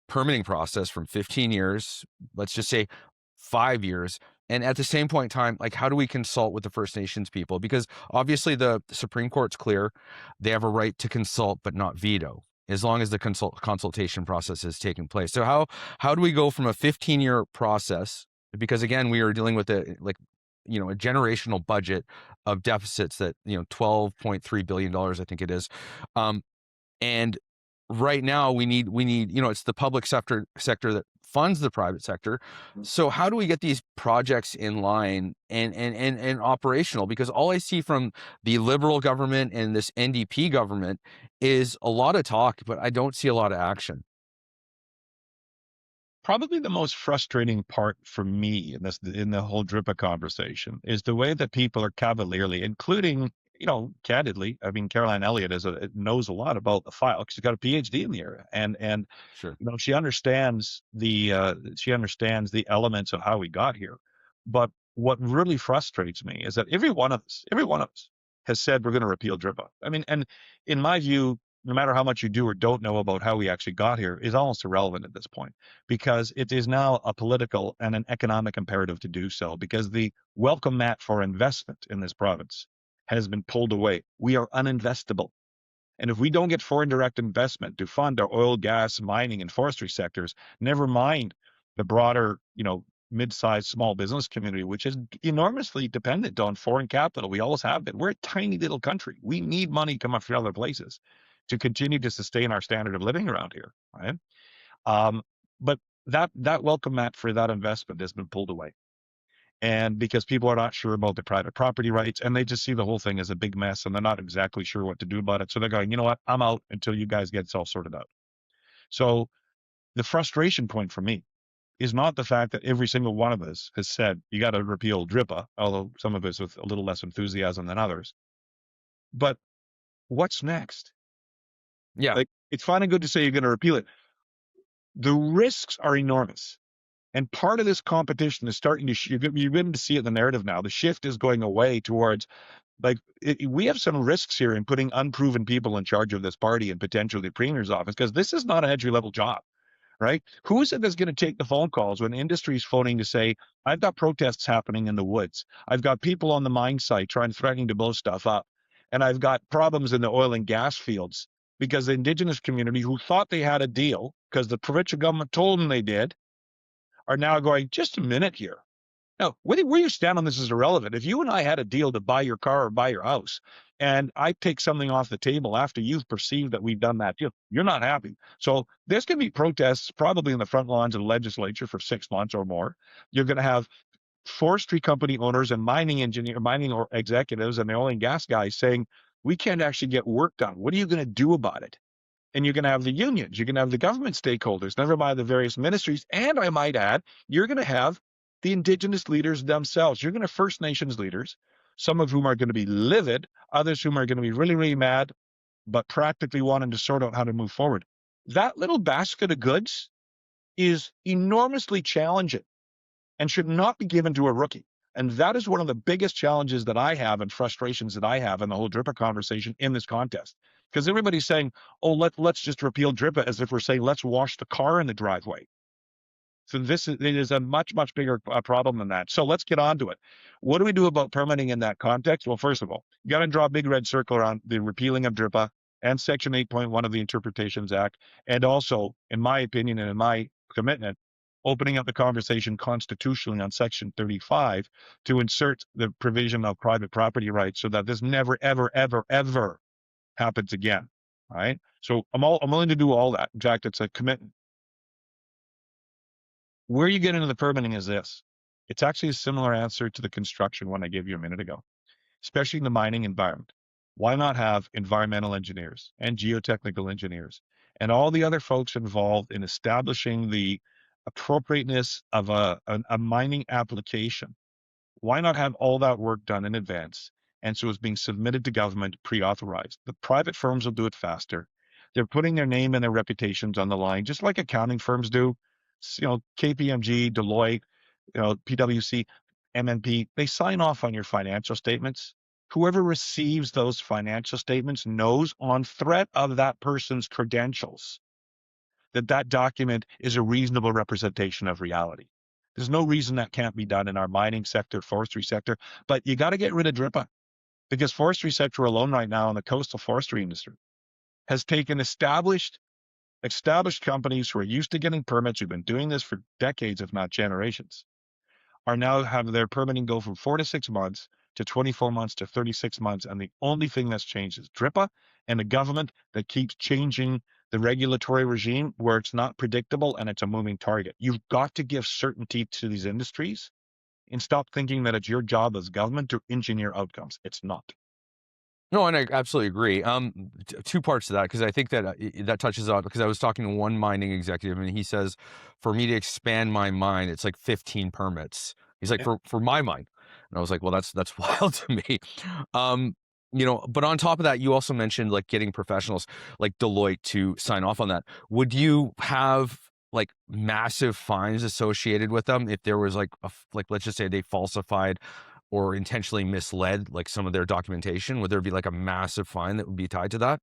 permitting process from 15 years, let's just say 5 years? And at the same point in time, like, how do we consult with the First Nations people? Because obviously the Supreme Court's clear. They have a right to consult, but not veto, as long as the consultation process is taking place. So how do we go from a 15-year process? Because again, we are dealing with a generational budget of deficits that, $12.3 billion, I think it is. And right now we need, it's the public sector that funds the private sector. So how do we get these projects in line and operational? Because all I see from the Liberal government and this NDP government is a lot of talk, but I don't see a lot of action. Probably the most frustrating part for me in the whole DRIPA conversation is the way that people are cavalierly, including, candidly, I mean, Caroline Elliott knows a lot about the file because she's got a PhD in the area, and Sure. she understands the elements of how we got here. But what really frustrates me is that every one of us has said we're going to repeal DRIPA. I mean, and in my view, no matter how much you do or don't know about how we actually got here, is almost irrelevant at this point, because it is now a political and an economic imperative to do so, because the welcome mat for investment in this province has been pulled away. We are uninvestable. And if we don't get foreign direct investment to fund our oil, gas, mining, and forestry sectors, never mind the broader, mid-sized small business community, which is enormously dependent on foreign capital. We always have been. We're a tiny little country. We need money coming from other places. to continue to sustain our standard of living around here, right? Um, but that welcome mat for that investment has been pulled away. And because people are not sure about the private property rights and they just see the whole thing as a big mess and they're not exactly sure what to do about it. So they're going, you know what, I'm out until you guys get it all sorted out. So the frustration point for me is not the fact that every single one of us has said you got to repeal DRIPA, although some of us with a little less enthusiasm than others. But what's next? Yeah. Like, it's fine and good to say you're going to repeal it. The risks are enormous. And part of this competition is starting to, you're beginning to see it in the narrative now. The shift is going away towards, like, we have some risks here in putting unproven people in charge of this party and potentially the premier's office, because this is not an entry level job, right? Who is it that's going to take the phone calls when industry's phoning to say, I've got protests happening in the woods. I've got people on the mine site threatening to blow stuff up. And I've got problems in the oil and gas fields because the indigenous community who thought they had a deal because the provincial government told them they did are now going, just a minute here. Now, where you stand on this is irrelevant. If you and I had a deal to buy your car or buy your house, and I take something off the table after you've perceived that we've done that deal, you're not happy. So there's going to be protests probably in the front lawns of the legislature for 6 months or more. You're going to have forestry company owners and mining or executives and the oil and gas guys saying, we can't actually get work done. What are you going to do about it? And you're going to have the unions, you're going to have the government stakeholders, never mind the various ministries. And I might add, you're going to have the Indigenous leaders themselves. You're going to have First Nations leaders, some of whom are going to be livid, others whom are going to be really, really mad, but practically wanting to sort out how to move forward. That little basket of goods is enormously challenging and should not be given to a rookie. And that is one of the biggest challenges that I have and frustrations that I have in the whole DRIPA conversation in this contest. Because everybody's saying, oh, let's just repeal DRIPA, as if we're saying, let's wash the car in the driveway. So it is a much, much bigger problem than that. So let's get on to it. What do we do about permitting in that context? Well, first of all, you got to draw a big red circle around the repealing of DRIPA and Section 8.1 of the Interpretations Act. And also, in my opinion and in my commitment, opening up the conversation constitutionally on Section 35 to insert the provision of private property rights so that this never, ever, ever, ever happens again. All right. So I'm willing to do all that. In fact, it's a commitment. Where you get into the permitting is this. It's actually a similar answer to the construction one I gave you a minute ago, especially in the mining environment. Why not have environmental engineers and geotechnical engineers and all the other folks involved in establishing the appropriateness of a mining application? Why not have all that work done in advance? And so it's being submitted to government pre-authorized. The private firms will do it faster. They're putting their name and their reputations on the line, just like accounting firms do. KPMG, Deloitte, PwC, MNP, they sign off on your financial statements. Whoever receives those financial statements knows on threat of that person's credentials that document is a reasonable representation of reality. There's no reason that can't be done in our mining sector, forestry sector, but you got to get rid of DRIPA because forestry sector alone right now in the coastal forestry industry has taken established companies who are used to getting permits, who've been doing this for decades, if not generations, are now having their permitting go from 4 to 6 months to 24 months to 36 months. And the only thing that's changed is DRIPA and a government that keeps changing the regulatory regime where it's not predictable and it's a moving target. You've got to give certainty to these industries and stop thinking that it's your job as government to engineer outcomes. It's not. No, and I absolutely agree. Two parts to that, because I think that that touches on, because I was talking to one mining executive and he says, for me to expand my mine, it's like 15 permits. He's like, Yeah. for my mine. And I was like, well, that's wild to me. But on top of that, you also mentioned like getting professionals like Deloitte to sign off on that. Would you have like massive fines associated with them if there was like let's just say they falsified or intentionally misled like some of their documentation? Would there be like a massive fine that would be tied to that?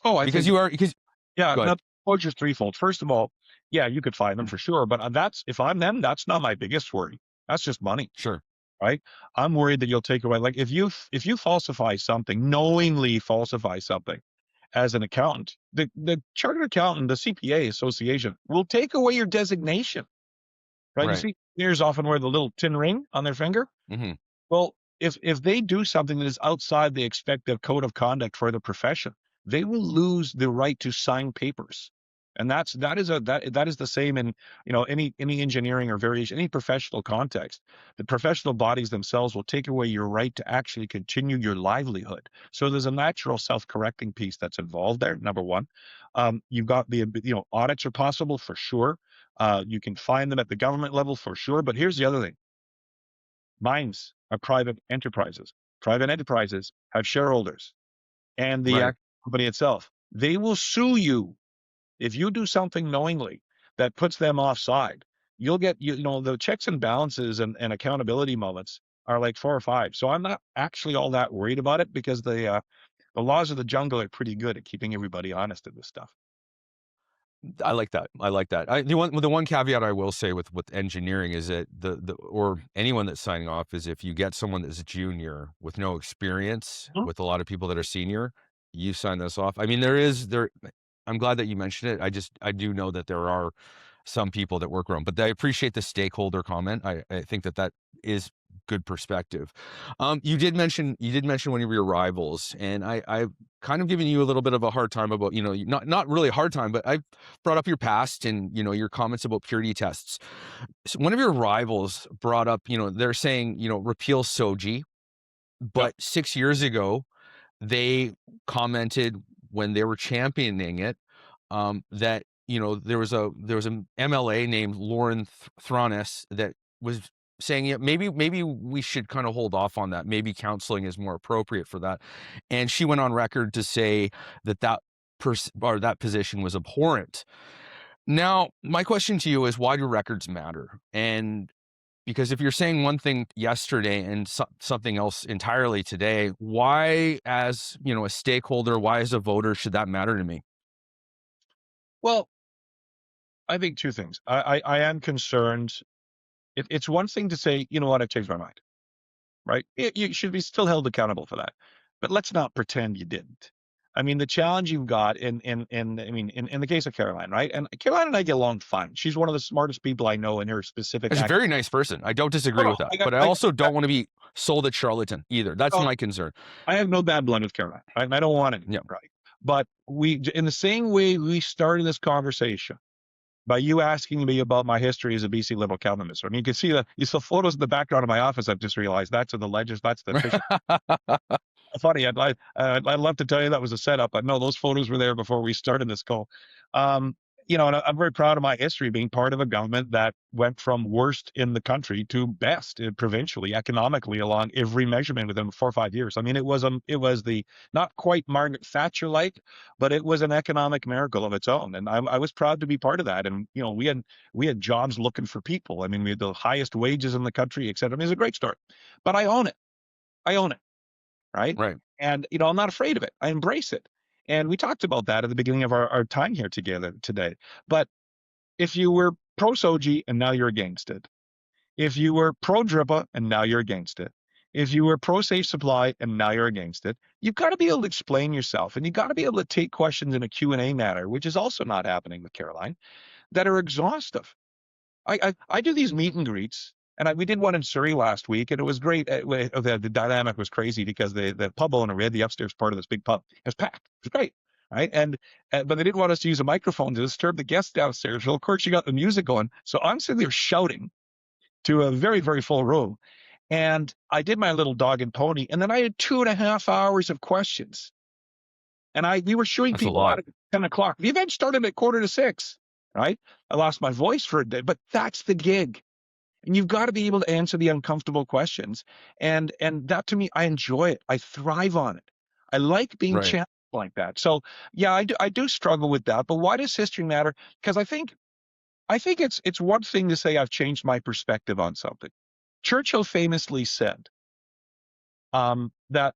Oh, I Because think, yeah, go ahead. that approach is threefold. First of all, yeah, you could fine them for sure, but if I'm them, that's not my biggest worry. That's just money. Sure. Right? I'm worried that you'll take away, like if you falsify something, knowingly falsify something as an accountant, the chartered accountant, the CPA association will take away your designation. Right? You Right. see, engineers often wear the little tin ring on their finger. Mm-hmm. Well, if they do something that is outside the expected code of conduct for the profession, they will lose the right to sign papers. And that is the same in, any engineering or variation, any professional context. The professional bodies themselves will take away your right to actually continue your livelihood. So there's a natural self-correcting piece that's involved there. Number one, you've got audits are possible for sure. You can find them at the government level for sure. But here's the other thing: mines are private enterprises. Private enterprises have shareholders, and the Right. company itself. They will sue you if you do something knowingly that puts them offside. You'll get, the checks and balances and accountability moments are like 4 or 5. So I'm not actually all that worried about it, because the laws of the jungle are pretty good at keeping everybody honest in this stuff. I like that. I like that. The one caveat I will say with engineering is that or anyone that's signing off is, if you get someone that's a junior with no experience Mhm. with a lot of people that are senior, you sign this off. I mean, there. I'm glad that you mentioned it. I do know that there are some people that work around, but I appreciate the stakeholder comment. I think that is good perspective. You did mention one of your rivals, and I've kind of given you a little bit of a hard time about, not really a hard time, but I brought up your past and, your comments about purity tests. So one of your rivals brought up, they're saying, repeal SOGI, Yep. but 6 years ago, they commented when they were championing it, that, there was an MLA named Lauren Thrones that was saying, yeah, maybe we should kind of hold off on that. Maybe counseling is more appropriate for that. And she went on record to say that position was abhorrent. Now, my question to you is, why do records matter? And because if you're saying one thing yesterday and something else entirely today, why, as a stakeholder, why as a voter, should that matter to me? Well, I think two things. I am concerned. It's one thing to say, you know what, I've changed my mind, right? You should be still held accountable for that. But let's not pretend you didn't. I mean, the challenge you've got in the case of Caroline, right? And Caroline and I get along fine. She's one of the smartest people I know in her specific She's a act. very nice person. I don't No, disagree no, with that, but I also don't want to be sold at charlatan either. That's no, my concern. I have no bad blood with Caroline, right? And I don't want any, Yeah. right? But in the same way we started this conversation by you asking me about my history as a BC Liberal cabinet minister. I mean, you saw photos in the background of my office. I've just realized that's in the ledgers. That's the official. Funny. I'd love to tell you that was a setup, but no, those photos were there before we started this call. Um, and I'm very proud of my history being part of a government that went from worst in the country to best provincially, economically, along every measurement within 4 or 5 years. I mean, it was the not quite Margaret Thatcher like, but it was an economic miracle of its own, and I was proud to be part of that. And we had jobs looking for people. I mean, we had the highest wages in the country, et cetera. I mean, it's a great story, but I own it. I own it, right? Right. And I'm not afraid of it. I embrace it. And we talked about that at the beginning of our time here together today. But if you were pro SOGI and now you're against it, if you were pro DRIPA and now you're against it, if you were pro safe supply and now you're against it, you've got to be able to explain yourself, and you've got to be able to take questions in a Q&A manner, which is also not happening with Caroline, that are exhaustive. I do these meet and greets, and we did one in Surrey last week, and it was great. The dynamic was crazy because the pub owner, we had the upstairs part of this big pub, it was packed. It was great, right? And but they didn't want us to use a microphone to disturb the guests downstairs. So of course you got the music going, so I'm sitting there shouting to a very, very full room, and I did my little dog and pony, and then I had 2.5 hours of questions, and we were shooing That's a people out lot. at 10 o'clock. The event started at 5:45, right? I lost my voice for a day, but that's the gig. And you've got to be able to answer the uncomfortable questions. And that, to me, I enjoy it. I thrive on it. I like being Right. challenged like that. So yeah, I do struggle with that. But why does history matter? Because I think it's one thing to say I've changed my perspective on something. Churchill famously said that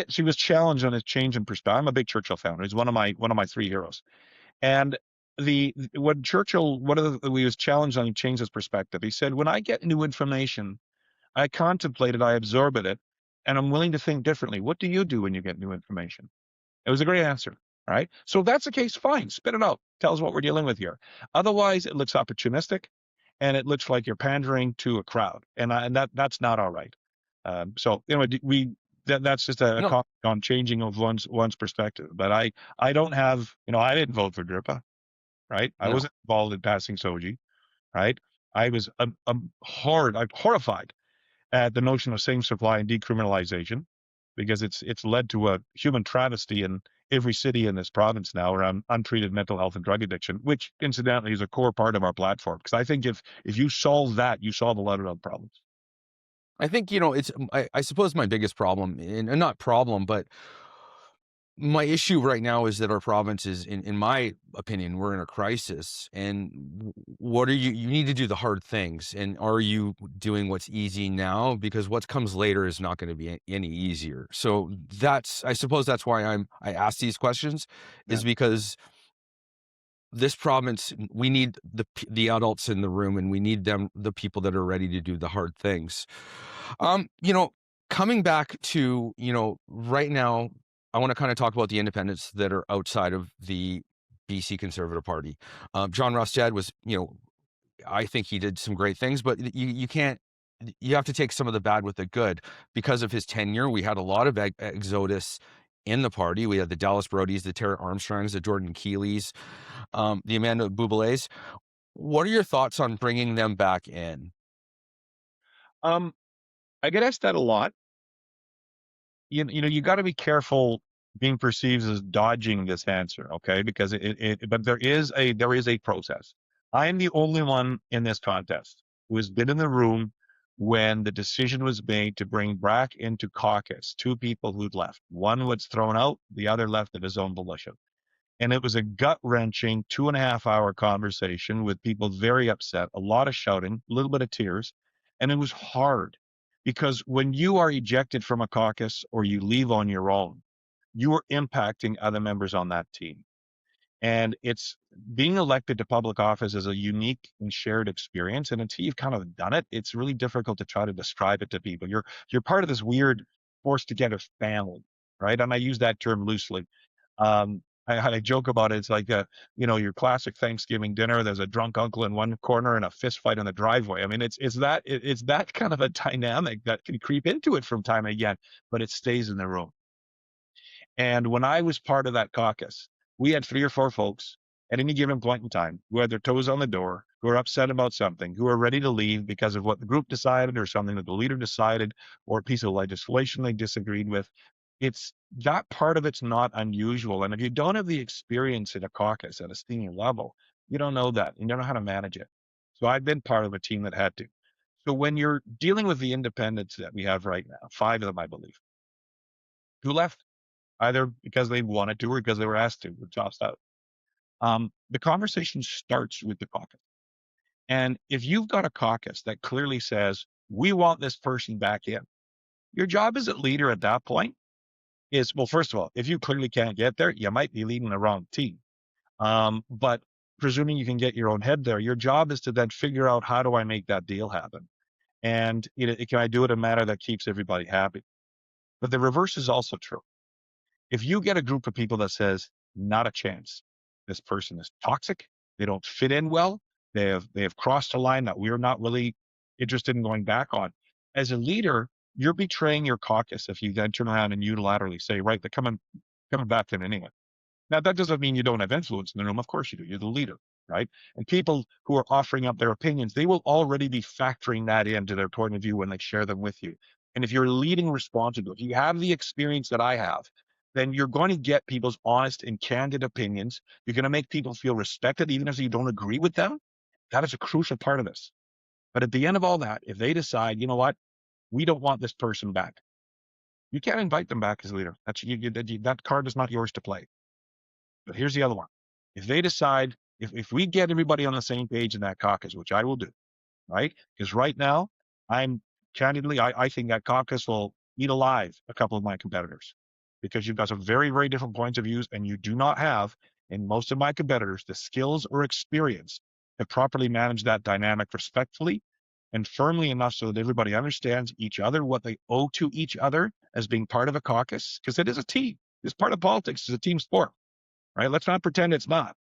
she was challenged on his change in perspective. I'm a big Churchill fan. He's one of my three heroes. And when Churchill, he was challenged on, he changed his perspective. He said, "When I get new information, I contemplate it, I absorb it, and I'm willing to think differently. What do you do when you get new information?" It was a great answer. Right. So if that's the case, fine, spit it out. Tell us what we're dealing with here. Otherwise, it looks opportunistic, and it looks like you're pandering to a crowd, and that's not all right. So we that's just a No, comment on changing of one's perspective. But I don't have, I didn't vote for DRIPA, right? I no. wasn't involved in passing SOGI, right? I'm horrified at the notion of same supply and decriminalization, because it's led to a human travesty in every city in this province now around untreated mental health and drug addiction, which incidentally is a core part of our platform. Because I think if you solve that, you solve a lot of other problems. I think, it's I suppose my biggest problem, and not problem, but my issue right now is that our province is, in my opinion, we're in a crisis. And what are you need to do the hard things, and are you doing what's easy now? Because what comes later is not going to be any easier. So I suppose that's why I ask these questions, Yeah. is because this province, we need the adults in the room, and we need the people that are ready to do the hard things. Um, you know, Coming back to, right now, I want to kind of talk about the independents that are outside of the BC Conservative Party. John Rustad was, I think he did some great things, but you can't. You have to take some of the bad with the good. Because of his tenure, we had a lot of exodus in the party. We had the Dallas Brodies, the Tara Armstrongs, the Jordan Keeleys, the Amanda Bubelets. What are your thoughts on bringing them back in? Um, I get asked that a lot. You got to be careful being perceived as dodging this answer, okay? Because but there is a process. I am the only one in this contest who has been in the room when the decision was made to bring back into caucus two people who'd left. One was thrown out, the other left of his own volition. And it was a gut-wrenching 2.5-hour conversation with people very upset, a lot of shouting, a little bit of tears. And it was hard, because when you are ejected from a caucus or you leave on your own, you are impacting other members on that team. And it's being elected to public office is a unique and shared experience. And until you've kind of done it, it's really difficult to try to describe it to people. You're part of this weird forced together family, right? And I use that term loosely. I joke about it. It's like your classic Thanksgiving dinner. There's a drunk uncle in one corner and a fist fight in the driveway. I mean, it's that kind of a dynamic that can creep into it from time again, but it stays in the room. And when I was part of that caucus, we had 3 or 4 folks at any given point in time who had their toes on the door, who are upset about something, who are ready to leave because of what the group decided or something that the leader decided or a piece of legislation they disagreed with. It's that part of it's not unusual. And if you don't have the experience in a caucus at a senior level, you don't know that. You don't know how to manage it. So I've been part of a team that had to. So when you're dealing with the independents that we have right now, 5 of them, I believe, who left either because they wanted to or because they were asked to, were tossed out. The conversation starts with the caucus. And if you've got a caucus that clearly says, we want this person back in, your job as a leader at that point is, well, first of all, if you clearly can't get there, you might be leading the wrong team. But presuming you can get your own head there, your job is to then figure out, how do I make that deal happen? And can I do it in a manner that keeps everybody happy? But the reverse is also true. If you get a group of people that says, not a chance, this person is toxic, they don't fit in well, they have crossed a line that we're not really interested in going back on. As a leader, you're betraying your caucus if you then turn around and unilaterally say, right, they're coming back in anyway. Now, that doesn't mean you don't have influence in the room. Of course you do. You're the leader, right? And people who are offering up their opinions, they will already be factoring that into their point of view when they share them with you. And if you're leading responsibly, if you have the experience that I have, then you're going to get people's honest and candid opinions. You're going to make people feel respected, even if you don't agree with them. That is a crucial part of this. But at the end of all that, if they decide, you know what, we don't want this person back, you can't invite them back as a leader. That card is not yours to play. But here's the other one. If they decide, if we get everybody on the same page in that caucus, which I will do, right? Because right now, I think that caucus will eat alive a couple of my competitors, because you've got some very, very different points of views, and you do not have, in most of my competitors, the skills or experience to properly manage that dynamic respectfully and firmly enough so that everybody understands each other, what they owe to each other as being part of a caucus, because it is a team. It's part of politics. It's a team sport, right? Let's not pretend it's not.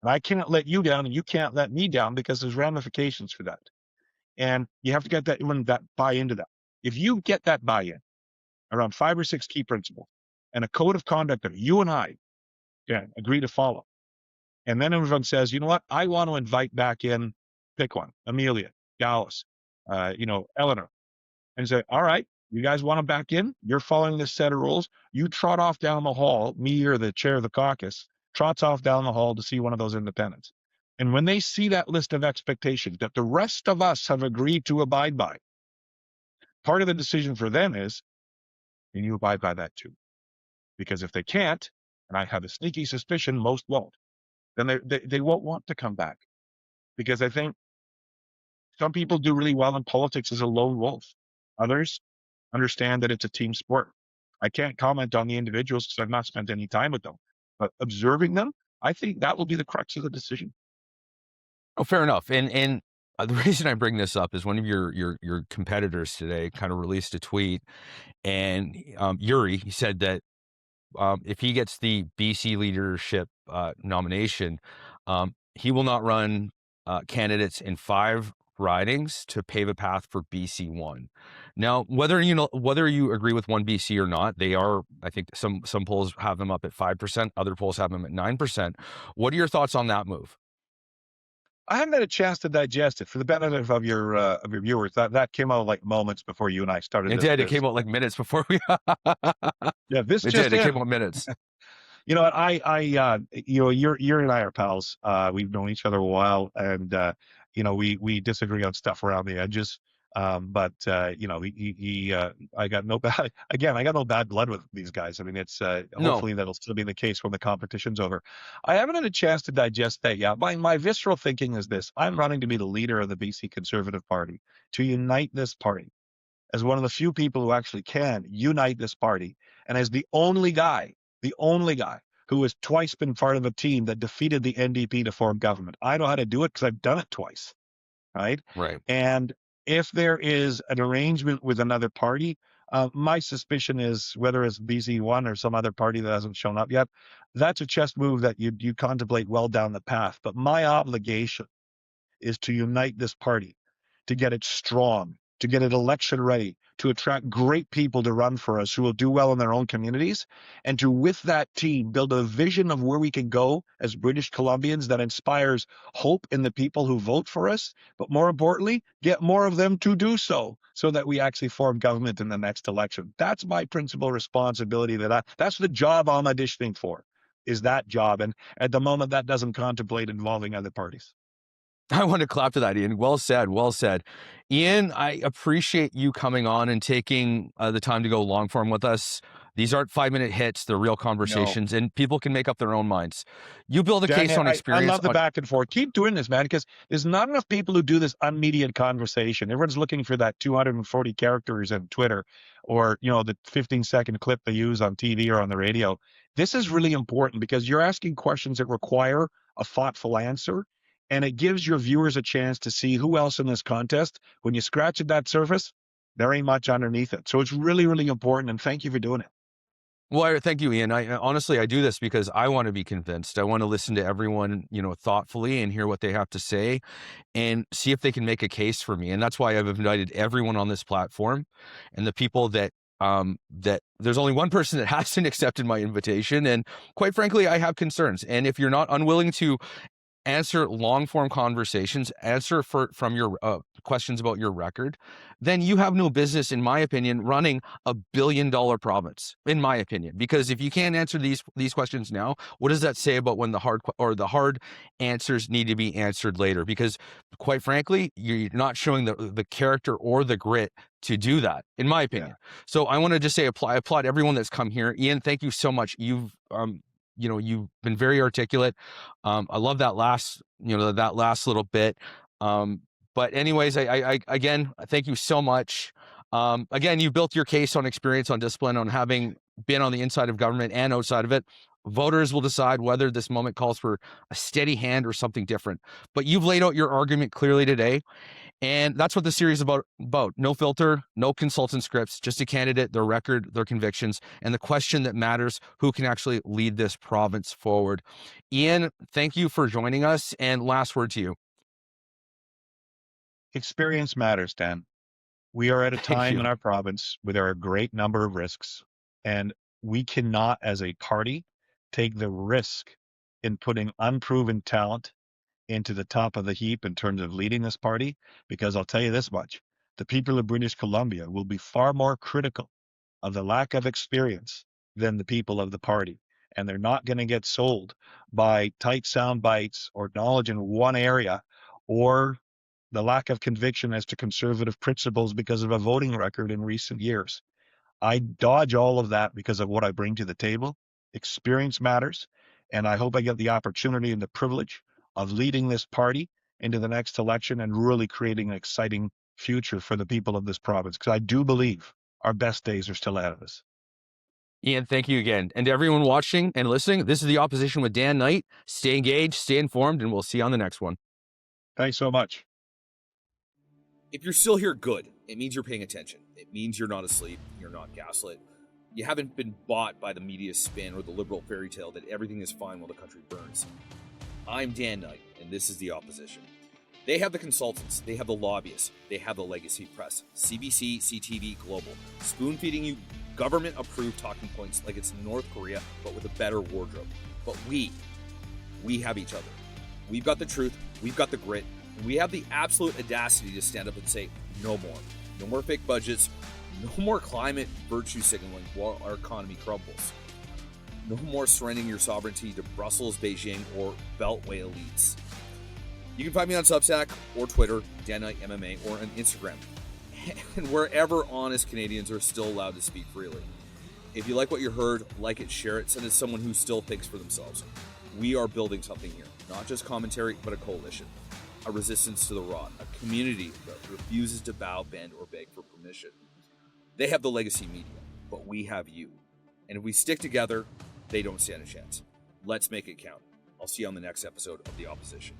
And I can't let you down and you can't let me down, because there's ramifications for that. And you have to get that buy into that. If you get that buy-in, around 5 or 6 key principles and a code of conduct that you and I can agree to follow. And then everyone says, you know what? I want to invite back in, pick one, Amelia, Dallas, Eleanor, and say, all right, you guys want to back in? You're following this set of rules. You trot off down the hall, me or the chair of the caucus trots off down the hall to see one of those independents. And when they see that list of expectations that the rest of us have agreed to abide by, part of the decision for them is, can you abide by that too? Because if they can't, and I have a sneaky suspicion most won't, then they won't want to come back. Because I think some people do really well in politics as a lone wolf. Others understand that it's a team sport. I can't comment on the individuals because I've not spent any time with them. But observing them, I think that will be the crux of the decision. Oh, fair enough. And the reason I bring this up is one of your competitors today kind of released a tweet, and Yuri, he said that if he gets the BC leadership nomination, he will not run candidates in 5 ridings to pave a path for BC 1. Now, whether you agree with 1 BC or not, they are, I think some polls have them up at 5%, other polls have them at 9%. What are your thoughts on that move? I haven't had a chance to digest it for the benefit of your viewers. That came out like moments before you and I started It this. did. It came out like minutes before we. Yeah, this It just did. It in. came out minutes. You know what? You and I are pals. We've known each other a while, and we disagree on stuff around the edges. But I got no bad again. I got no bad blood with these guys. I mean, it's No. hopefully that'll still be the case when the competition's over. I haven't had a chance to digest that yet. My visceral thinking is this: I'm running to be the leader of the BC Conservative Party, to unite this party as one of the few people who actually can unite this party, and as the only guy who has twice been part of a team that defeated the NDP to form government. I know how to do it because I've done it twice, right? Right. And if there is an arrangement with another party, my suspicion is whether it's BC1 or some other party that hasn't shown up yet, that's a chess move that you contemplate well down the path. But my obligation is to unite this party, to get it strong, to get it election ready, to attract great people to run for us who will do well in their own communities, and to, with that team, build a vision of where we can go as British Columbians that inspires hope in the people who vote for us, but more importantly, get more of them to do so that we actually form government in the next election. That's my principal responsibility. That's the job I'm auditioning for, is that job. And at the moment, that doesn't contemplate involving other parties. I want to clap to that, Iain. Well said. Well said. Iain, I appreciate you coming on and taking the time to go long form with us. These aren't 5-minute hits. They're real No. conversations, and people can make up their own minds. You build a Dan, case on I experience. love the back and forth. Keep doing this, man, because there's not enough people who do this unmediated conversation. Everyone's looking for that 240 characters on Twitter or, the 15-second clip they use on TV or on the radio. This is really important because you're asking questions that require a thoughtful answer, and it gives your viewers a chance to see who else in this contest. When you scratch at that surface, there ain't much underneath it. So it's really, really important, and thank you for doing it. Well, thank you, Iain. I honestly, I do this because I want to be convinced. I want to listen to everyone, thoughtfully and hear what they have to say and see if they can make a case for me. And that's why I've invited everyone on this platform, and the people that there's only one person that hasn't accepted my invitation. And quite frankly, I have concerns. And if you're not unwilling to answer long form conversations, answer from your questions about your record, then you have no business, in my opinion, running a billion-dollar province, in my opinion. Because if you can't answer these questions now, what does that say about when the hard answers need to be answered later? Because quite frankly, you're not showing the character or the grit to do that, in my opinion. Yeah. So I want to just say, applaud everyone that's come here. Iain, thank you so much. You've been very articulate. I love that last little bit. But anyways, I again, thank you so much. Again, you built your case on experience, on discipline, on having been on the inside of government and outside of it. Voters will decide whether this moment calls for a steady hand or something different. But you've laid out your argument clearly today. And that's what the series is about. No filter, no consultant scripts, just a candidate, their record, their convictions, and the question that matters: who can actually lead this province forward? Iain, thank you for joining us. And last word to you. Experience matters, Dan. We are at a Thank time you. in our province where there are a great number of risks, and we cannot, as a party, take the risk in putting unproven talent into the top of the heap in terms of leading this party, because I'll tell you this much, the people of British Columbia will be far more critical of the lack of experience than the people of the party. And they're not going to get sold by tight sound bites or knowledge in one area or the lack of conviction as to conservative principles because of a voting record in recent years. I dodge all of that because of what I bring to the table. Experience matters, and I hope I get the opportunity and the privilege of leading this party into the next election and really creating an exciting future for the people of this province, because I do believe our best days are still ahead of us. Iain, thank you again. And to everyone watching and listening, this is The Opposition with Dan Knight. Stay engaged, stay informed, and we'll see you on the next one. Thanks so much. If you're still here, good. It means you're paying attention. It means you're not asleep. You're not gaslit. You haven't been bought by the media spin or the liberal fairy tale that everything is fine while the country burns. I'm Dan Knight, and this is The Opposition. They have the consultants, they have the lobbyists, they have the legacy press, CBC, CTV, Global, spoon-feeding you government-approved talking points like it's North Korea, but with a better wardrobe. But we have each other. We've got the truth, we've got the grit, and we have the absolute audacity to stand up and say, no more. No more fake budgets, no more climate virtue signaling while our economy crumbles. No more surrendering your sovereignty to Brussels, Beijing, or Beltway elites. You can find me on Substack or Twitter, Dan Knight MMA, or on Instagram, and wherever honest Canadians are still allowed to speak freely. If you like what you heard, like it, share it, send it to someone who still thinks for themselves. We are building something here, not just commentary, but a coalition, a resistance to the rot, a community that refuses to bow, bend, or beg for permission. They have the legacy media, but we have you. And if we stick together, they don't stand a chance. Let's make it count. I'll see you on the next episode of The Opposition.